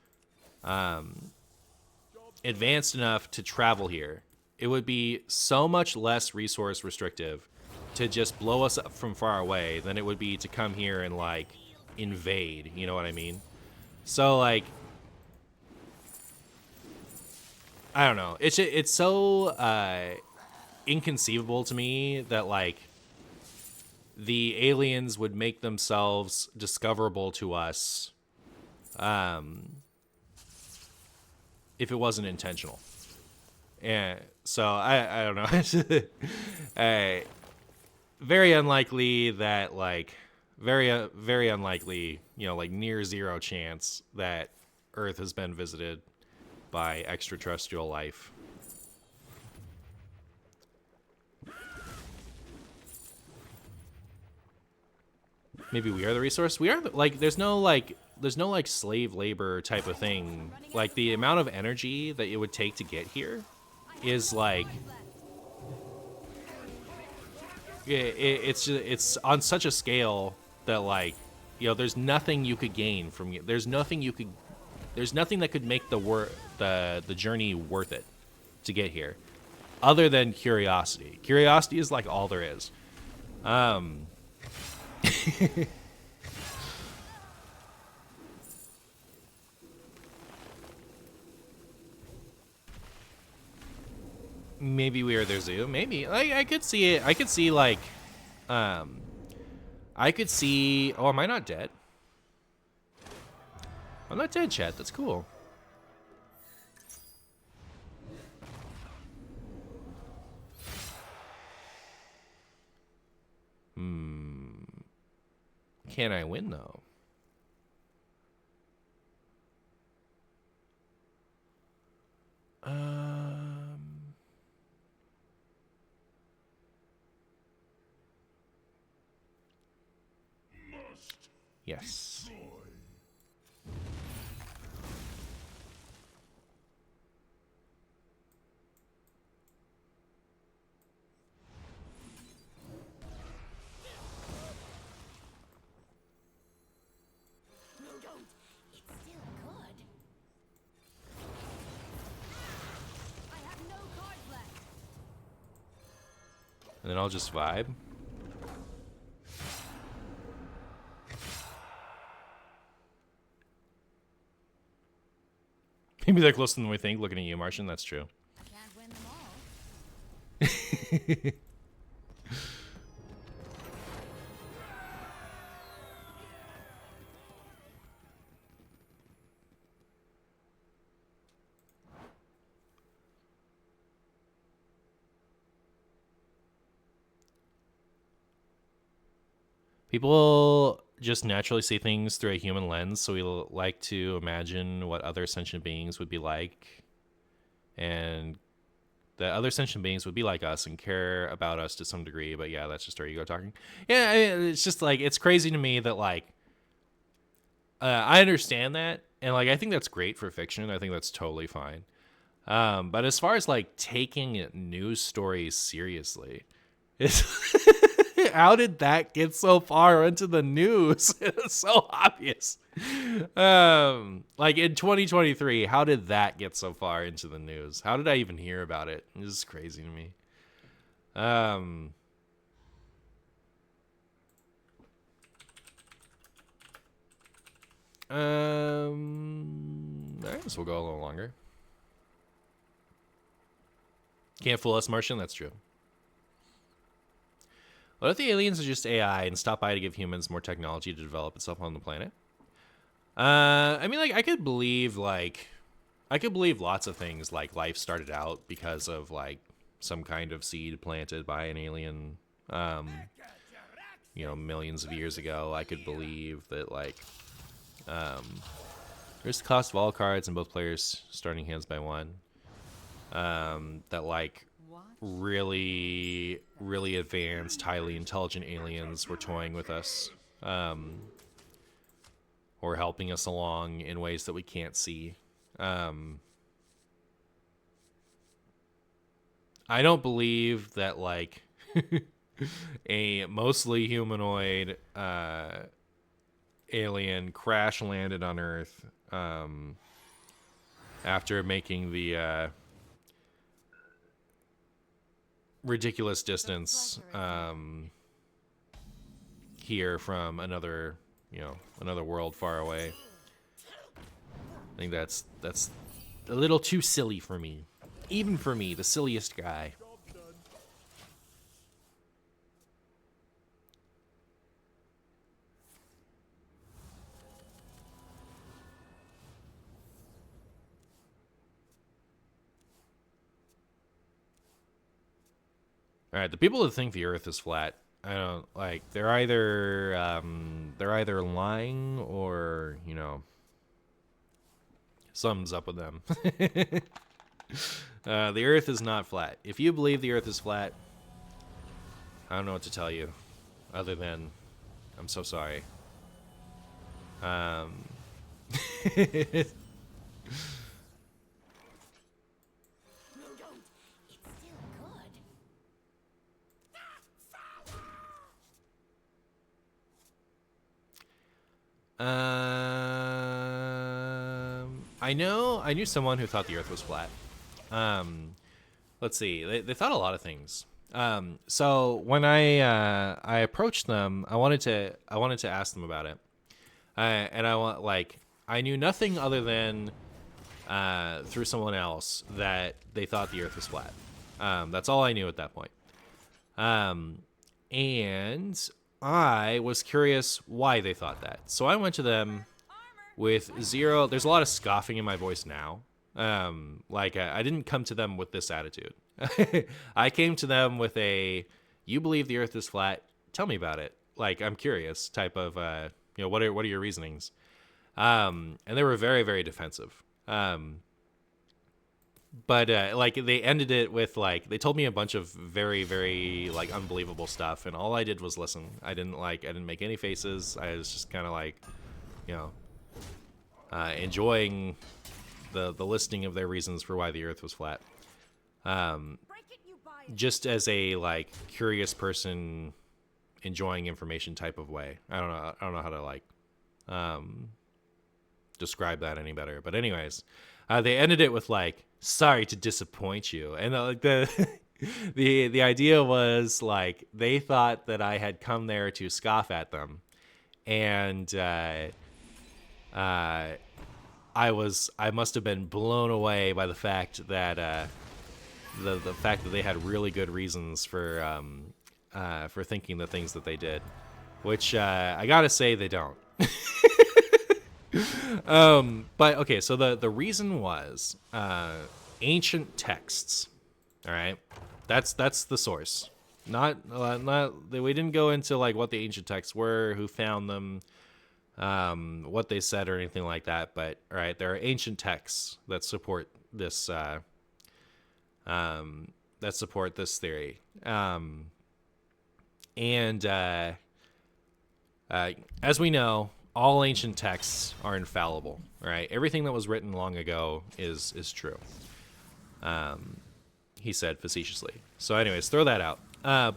advanced enough to travel here. It would be so much less resource restrictive to just blow us up from far away than it would be to come here and like invade, you know what I mean? So like, I don't know. It's so inconceivable to me that like the aliens would make themselves discoverable to us if it wasn't intentional. And so I don't know. Very unlikely that like very unlikely, like near zero chance that Earth has been visited by extraterrestrial life. Maybe we are the resource. We are there's no slave labor type of thing. Like the amount of energy that it would take to get here is like it's on such a scale that like there's nothing you could gain from it. There's nothing that could make the journey worth it to get here, other than curiosity. Curiosity is like all there is. Maybe we are their zoo. Maybe I could see it. I could see like, I could see. Oh, am I not dead? I'm not dead, chat. That's cool. Can I win though? Yes. No, don't. It's still good. And then I'll just vibe. Maybe they're closer than we think, looking at you, Martian. That's true. Can't win them all. People just naturally see things through a human lens, so we like to imagine what other sentient beings would be like, and that other sentient beings would be like us and care about us to some degree. But yeah, that's just our ego talking. Yeah, it's just like, it's crazy to me that like, I understand that, and like I think that's great for fiction. I think that's totally fine. But as far as like taking news stories seriously, it's how did that get so far into the news? It's so obvious. Like in 2023, how did that get so far into the news? How did I even hear about it? This is crazy to me. I guess we'll go a little longer. Can't fool us, Martian. That's true. What if the aliens are just AI and stop by to give humans more technology to develop itself on the planet? I mean, like, I could believe lots of things, like life started out because of like some kind of seed planted by an alien, millions of years ago. I could believe that like, there's the cost of all cards and both players starting hands by one. That like really, really advanced, highly intelligent aliens were toying with us, or helping us along in ways that we can't see. I don't believe that like a mostly humanoid alien crash landed on Earth after making the ridiculous distance here from another world far away. I think that's a little too silly for me, even for me, the silliest guy. All right, the people that think the Earth is flat, I don't like. They're either lying or something's up with them. The Earth is not flat. If you believe the Earth is flat, I don't know what to tell you, other than I'm so sorry. No, don't. It's still good. I knew someone who thought the Earth was flat. Let's see. They thought a lot of things. So when I approached them, I wanted to ask them about it. And I knew nothing other than through someone else that they thought the Earth was flat. That's all I knew at that point. And I was curious why they thought that. So I went to them with zero. There's a lot of scoffing in my voice now. I didn't come to them with this attitude. I came to them with a, you believe the Earth is flat, tell me about it. Like, I'm curious type of, what are your reasonings? And they were very, very defensive. But they ended it with they told me a bunch of very, very unbelievable stuff, and all I did was listen. I didn't make any faces. I was just kind of enjoying the listing of their reasons for why the Earth was flat. Just as a curious person enjoying information type of way. I don't know how to describe that any better. But anyways, they ended it with sorry to disappoint you, and the idea was like they thought that I had come there to scoff at them, and I must have been blown away by the fact that the fact that they had really good reasons for thinking the things that they did, which I gotta say they don't. But okay, so the reason was ancient texts. All right, that's the source. Not we didn't go into like what the ancient texts were, who found them, what they said or anything like that. But all right, there are ancient texts that support this theory. And as we know, all ancient texts are infallible. Right, everything that was written long ago is true. He said facetiously. So, anyways, throw that out.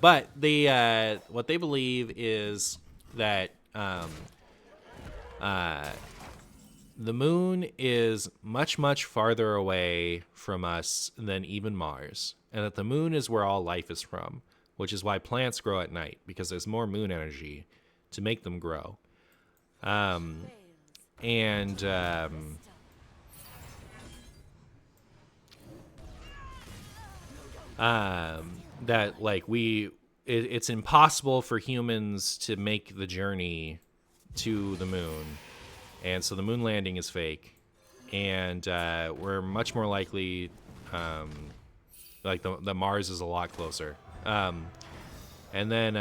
But the what they believe is that the moon is much farther away from us than even Mars, and that the moon is where all life is from, which is why plants grow at night, because there's more moon energy to make them grow. That like it's impossible for humans to make the journey to the moon, and so the moon landing is fake, and we're much more likely like the Mars is a lot closer, and then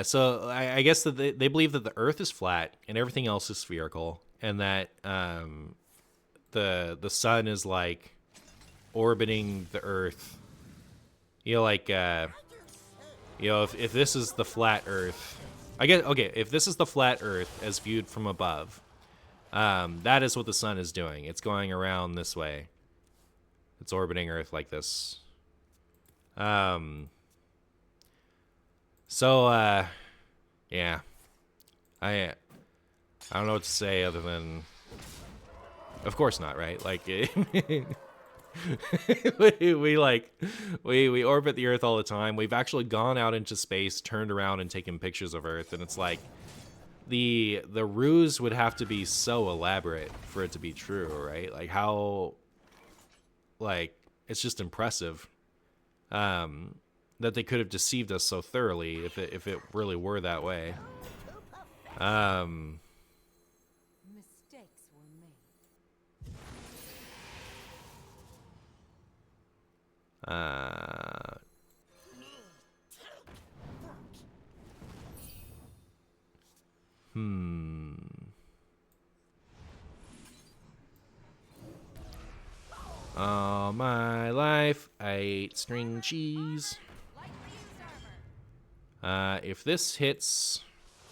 so I guess that they believe that the Earth is flat and everything else is spherical, and that the sun is like orbiting the Earth. You know, like if this is the flat Earth, I guess if this is the flat Earth as viewed from above, that is what the sun is doing. It's going around this way. It's orbiting Earth like this. So, yeah, I don't know what to say other than, of course not, right? Like, we orbit the Earth all the time. We've actually gone out into space, turned around, and taken pictures of Earth, and it's like the ruse would have to be so elaborate for it to be true, right? Like how, like it's just impressive. That they could have deceived us so thoroughly if it really were that way. Mistakes were made. All my life, I ate string cheese. If this hits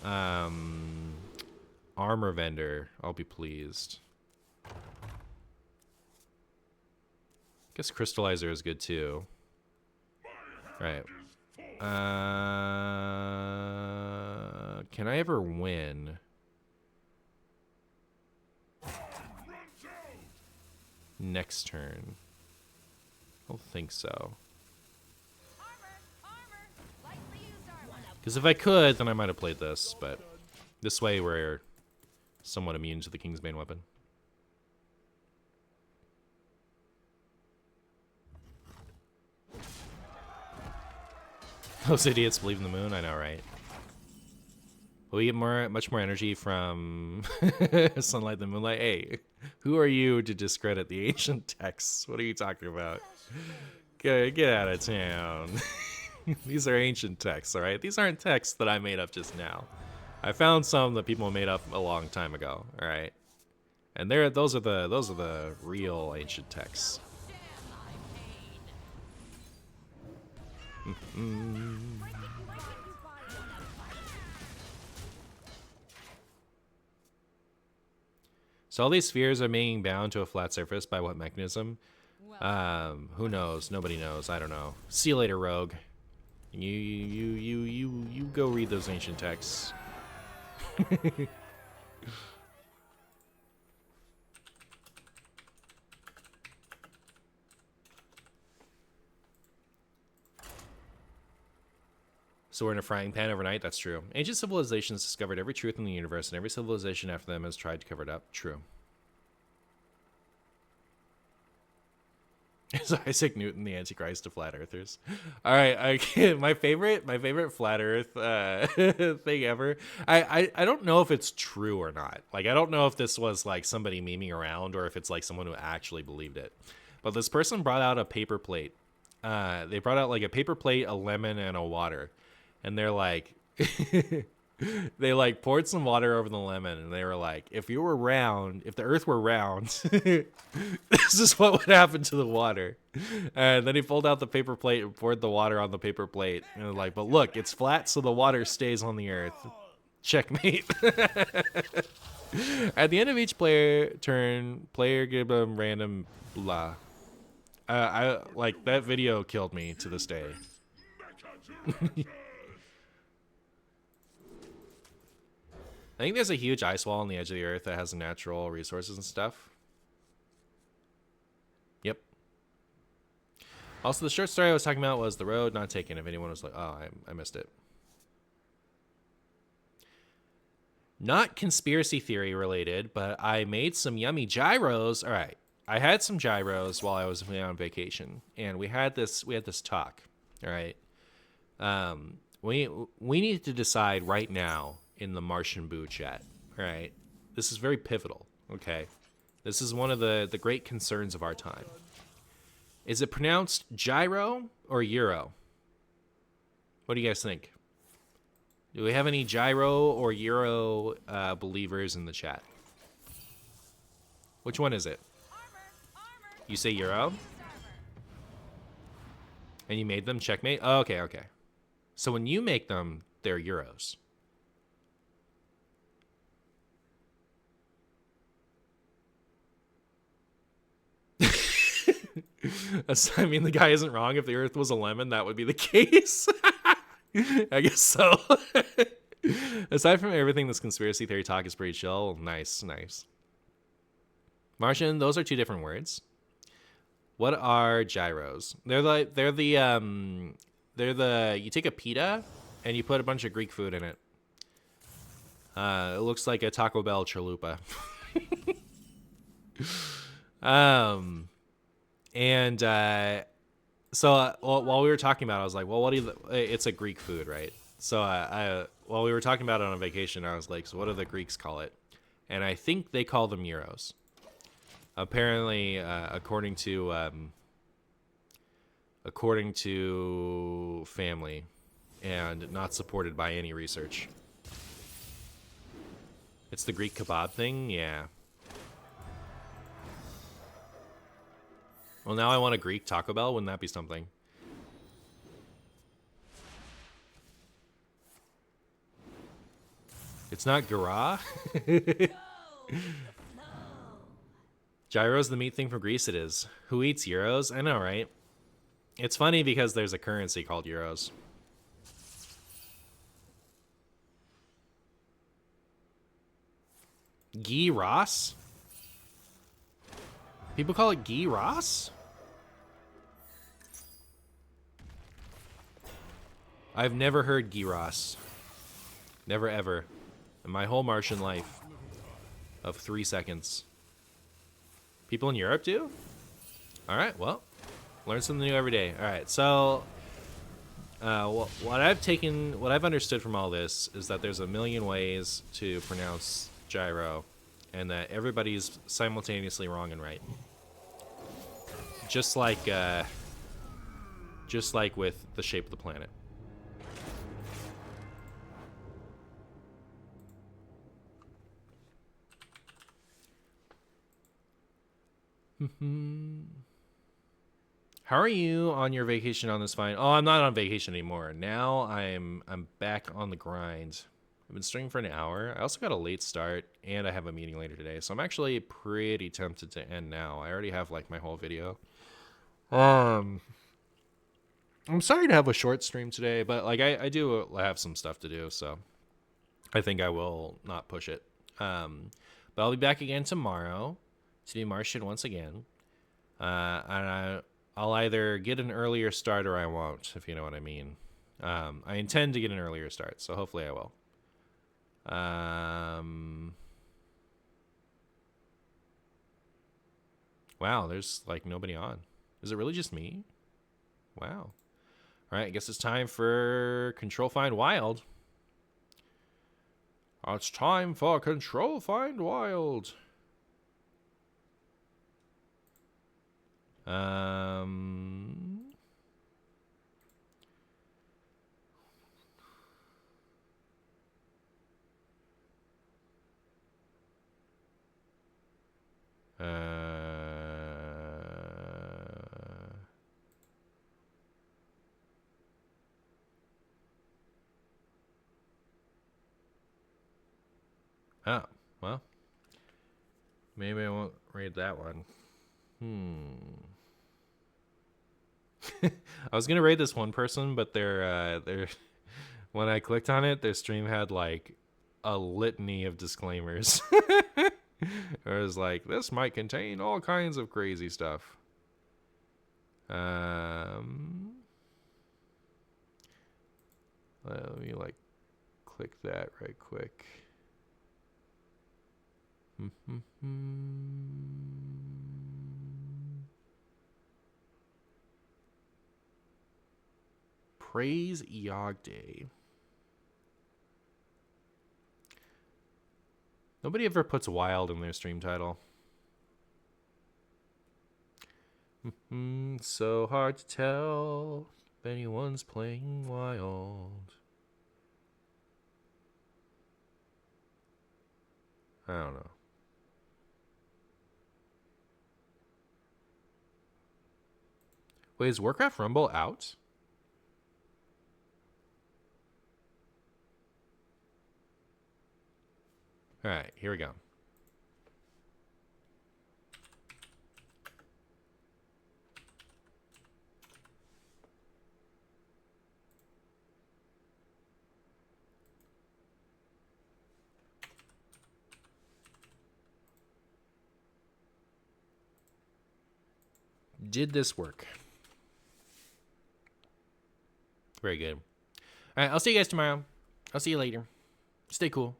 armor vendor, I'll be pleased. Guess crystallizer is good too. Right. Can I ever win? Next turn. I don't think so. Because if I could, then I might have played this, but this way we're somewhat immune to the King's main weapon. Those idiots believe in the moon, I know, right? But we get much more energy from sunlight than moonlight. Hey, who are you to discredit the ancient texts? What are you talking about? Get out of town. These are ancient texts, all right? These aren't texts that I made up just now. I found some that people made up a long time ago, all right? And those are the real ancient texts. So all these spheres are being bound to a flat surface by what mechanism? Who knows? Nobody knows. I don't know. See you later, Rogue. You go read those ancient texts. So we're in a frying pan overnight? That's true. Ancient civilizations discovered every truth in the universe, and every civilization after them has tried to cover it up. True. Is Isaac Newton the Antichrist to flat earthers? All right, my favorite flat Earth thing ever. I don't know if it's true or not. Like, I don't know if this was like somebody memeing around or if it's like someone who actually believed it. But this person brought out a paper plate. They brought out like a paper plate, a lemon, and a water, and they're like. They like poured some water over the lemon and they were like, if you were round, if the earth were round, this is what would happen to the water. And then he pulled out the paper plate and poured the water on the paper plate. And they're like, but look, it's flat so the water stays on the earth. Checkmate. At the end of each turn, player give them random blah. I like that video killed me to this day. I think there's a huge ice wall on the edge of the earth that has natural resources and stuff. Yep. Also, the short story I was talking about was The Road Not Taken. If anyone was like, oh, I missed it. Not conspiracy theory related, but I made some yummy gyros. All right. I had some gyros while I was on vacation, and we had this talk. All right. We need to decide right now in the Martian Boo chat. All right. This is very pivotal. Okay. This is one of the great concerns of our time. Is it pronounced gyro or euro? What do you guys think? Do we have any gyro or euro believers in the chat? Which one is it? You say euro? And you made them? Checkmate? Oh, okay, okay. So when you make them, they're euros. I mean, the guy isn't wrong. If the earth was a lemon, that would be the case. I guess so. Aside from everything, this conspiracy theory talk is pretty chill. Nice, nice. Martian, those are two different words. What are gyros? They're the you take a pita and you put a bunch of Greek food in it. It looks like a Taco Bell chalupa. So while we were talking about it, I was like, well, it's a Greek food, right? So while we were talking about it on vacation, I was like, so what do the Greeks call it? And I think they call them euros. Apparently, according to family, and not supported by any research. It's the Greek kebab thing, yeah. Well, now I want a Greek Taco Bell. Wouldn't that be something? It's not gara. Gyro's the meat thing from Greece. It is. Who eats euros? I know, right? It's funny because there's a currency called euros. Guy Ross? People call it Guy Ross? I've never heard Guy Ross. Never ever. In my whole Martian life of 3 seconds. People in Europe do? Alright, well. Learn something new every day. Alright, so what I've understood from all this is that there's a million ways to pronounce gyro, and that everybody's simultaneously wrong and right. Just like with the shape of the planet. How are you on your vacation on this fine? Oh, I'm not on vacation anymore. Now I'm back on the grind. I've been streaming for an hour. I also got a late start, and I have a meeting later today. So I'm actually pretty tempted to end now. I already have like my whole video. I'm sorry to have a short stream today, but like I do have some stuff to do, so I think I will not push it. But I'll be back again tomorrow to be Martian once again. I'll either get an earlier start or I won't, if you know what I mean. I intend to get an earlier start, so hopefully I will. Wow, there's like nobody on. Is it really just me? Wow. All right, I guess it's time for Control Find Wild. It's time for Control Find Wild. Um. Oh, well. Maybe I won't read that one. I was gonna raid this one person, but their when I clicked on it, their stream had like a litany of disclaimers. It was like, this might contain all kinds of crazy stuff. Let me like click that right quick. Praise Yogday. Nobody ever puts wild in their stream title. So hard to tell if anyone's playing wild. I don't know. Wait, is Warcraft Rumble out? All right, here we go. Did this work? Very good. All right, I'll see you guys tomorrow. I'll see you later. Stay cool.